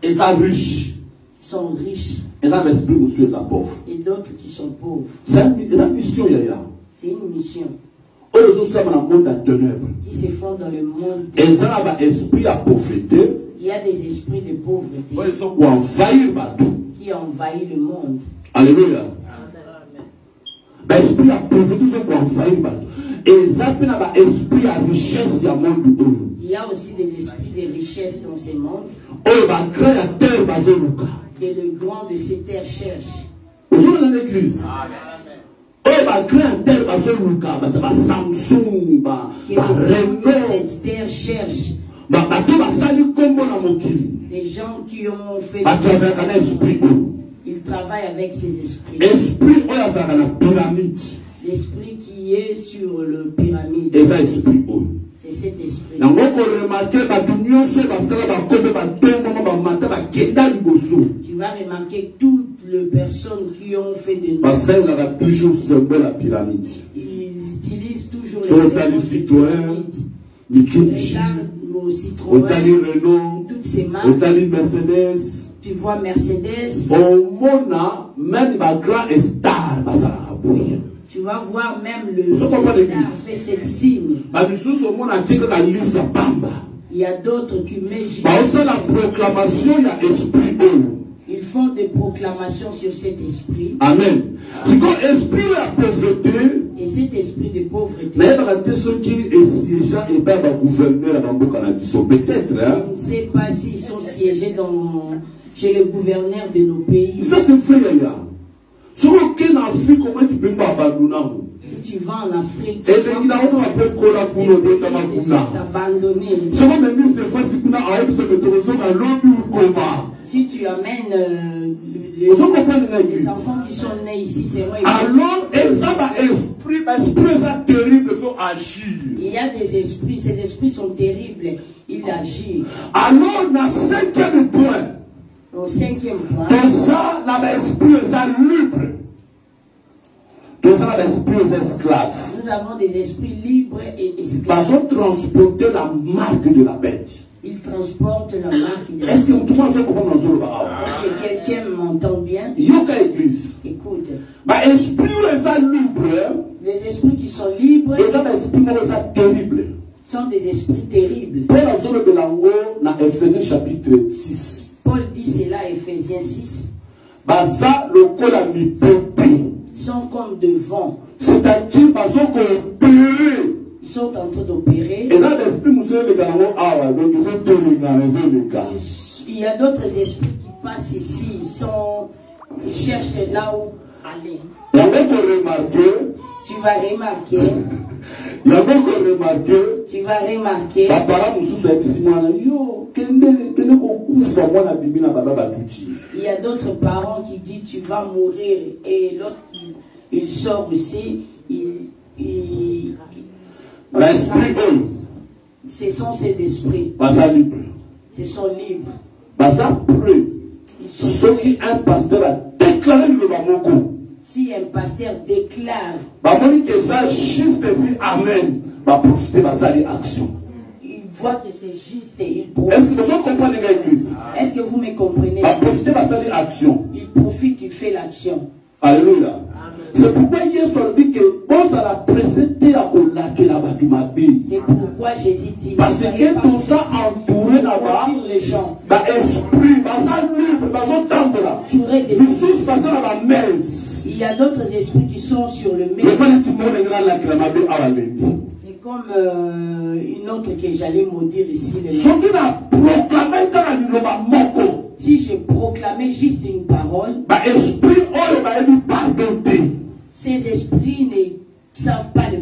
Et ça riche. Qui sont riches. Et ça l'esprit et ça pauvre. Et d'autres qui sont pauvres. C'est une mission, Yaya. C'est une mission. Qui se font dans le monde. Et ça a esprit à pauvreté. Il y a des esprits de pauvreté. Qui envahissent le monde. Alléluia. L'esprit à pauvreté qui envahit. Et ça a esprit à richesse dans le monde. Il y a aussi des esprits de richesse dans ce monde. Que le grand de ces terres cherche. Aujourd'hui dans l'église. Samsung, cette terre cherche des gens qui ont fait ils travaillent avec ces esprits. L'esprit qui est sur le pyramide. C'est cet esprit. Tu vas remarquer toutes les personnes qui ont fait des toujours semé la pyramide. Ils utilisent toujours les pyramides. Toutes ces marques. Mercedes. Tu vois Mercedes. Même ma grand star. Tu vas voir même le star fait cette signe. Il y a d'autres qui mettent la proclamation, il y a esprit. Ils font des proclamations sur cet esprit. Amen. C'est quand esprit la pauvreté. Et cet esprit de pauvreté. Mais ceux qui siégent et bien gouverner la peut-être. Je ne sais pas s'ils sont siégés chez le gouverneur de nos pays. Ça c'est frère. Si tu vas en Afrique, tu vas abandonné. Si tu amènes les enfants qui sont nés ici, c'est vrai. Alors, esprit terrible faut agir. Il y a des esprits, ces esprits sont terribles, ils agissent. Alors, dans le cinquième point, au cinquième point, ça, l'esprit est libre. Nous avons des esprits libres et esclaves. Ils ont transporté la marque de la bête. Il transporte la marque de... Est-ce que quelqu'un m'entend bien? Église. Écoute. Les esprits qui sont libres sont des esprits terribles. Paul dit cela à Ephésiens 6. Sont comme de vent. C'est-à-dire ils sont en train d'opérer. Il y a d'autres esprits qui passent ici. Ils cherchent là où aller. Tu vas remarquer. Tu vas remarquer. Il y a d'autres parents qui disent tu vas mourir. Et lorsqu'il sort ici, ce sont ces esprits. Ils sont libres. Si un pasteur a déclaré le Bamoko, si un pasteur déclare, amen, va profiter de sa action. Il voit que c'est juste et il profite. Est-ce que vous comprenez l'église? Est-ce que vous me comprenez? Va profiter de sa action. Il profite, il fait l'action. Alléluia. C'est pourquoi Jésus a dit que on s'en a précédé à collaquer la bâtiment. C'est pourquoi Jésus dit. Parce que tout ça entouré là-bas, les gens. Esprit, il y a d'autres esprits qui sont sur le mur. C'est comme une autre que j'allais maudire ici. Si je proclamais juste une parole, ces esprits ne savent pas le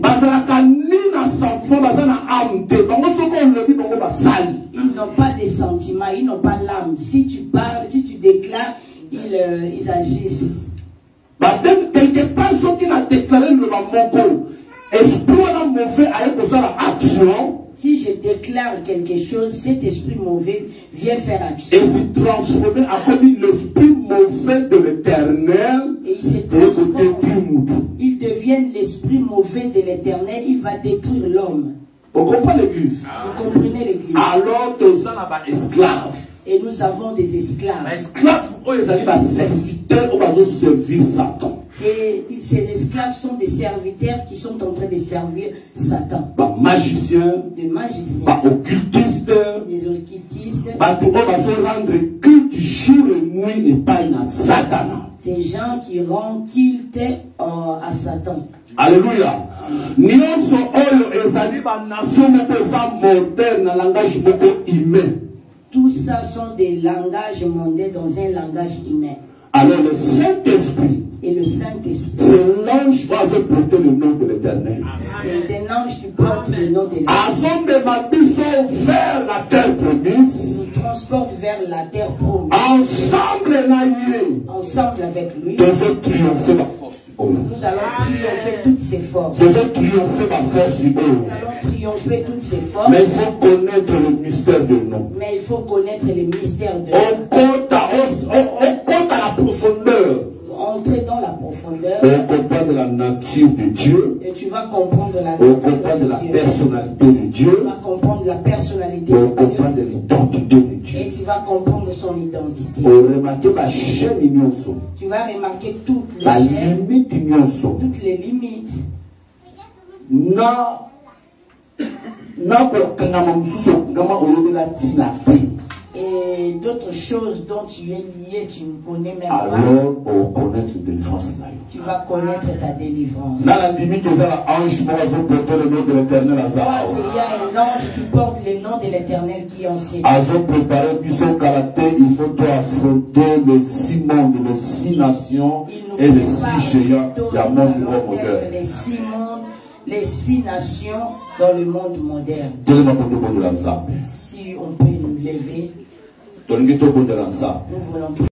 ils n'ont pas de sentiments, ils n'ont pas l'âme. Si tu parles, si tu déclares, ils agissent. Quelque part, ceux qui ont déclaré le Bamoko, esprit mauvais a action. Si je déclare quelque chose, cet esprit mauvais vient faire action. Et se transformer en l'esprit mauvais de l'Éternel. Et il se transforme. Ils deviennent l'esprit mauvais de l'Éternel. Il va détruire l'homme. Vous comprenez l'église? Vous comprenez l'église? Alors que ça n'a pas esclaves. Et nous avons des esclaves. Les esclaves, ils arrivent serviteurs, ils vont servir Satan. Et ces esclaves sont des serviteurs qui sont en train de servir Satan. Des magiciens, des occultistes, des occultistes, rendre culte jour et nuit et pas à Satan. Ces gens qui rendent culte à Satan. Alléluia. Nyonso oyo ezali ba nation moderne langage moko humain. Tout ça sont des langages mondains dans un langage humain. Alors le Saint-Esprit, et le Saint-Esprit, c'est l'ange qui va porter le nom de l'Éternel. C'est un ange qui porte le nom de l'Éternel. Vers la terre promise. Il nous transporte vers la terre promise. Ensemble avec lui. Nous allons triompher la force. Nous allons triompher toutes ces forces. Nous allons triompher la force. Nous allons triompher toutes ces forces. Mais il faut connaître le mystère de nom. Mais il faut connaître le mystère de nom. On compte à la profondeur. Entrer dans la profondeur. On comprend de la nature de Dieu. Et tu vas comprendre la nature on comprend de la personnalité de Dieu. Tu vas comprendre la personnalité de Dieu. On comprend de l'identité de Dieu. Et tu vas comprendre son identité. On remarque la chaîne ignoso. Tu vas remarquer toutes les la limite ignoso. Toutes les limites. Et d'autres choses dont tu es lié, tu ne connais même pas. Alors, on connaît la délivrance. Tu vas connaître ta délivrance. Il y a un ange qui porte le nom de l'Éternel qui est en ses mains. Il faut affronter les 6 mondes, les 6 nations et les 6 géants du monde moderne. Les 6 mondes, les 6 nations dans le monde moderne. Si on peut nous lever, nous voulons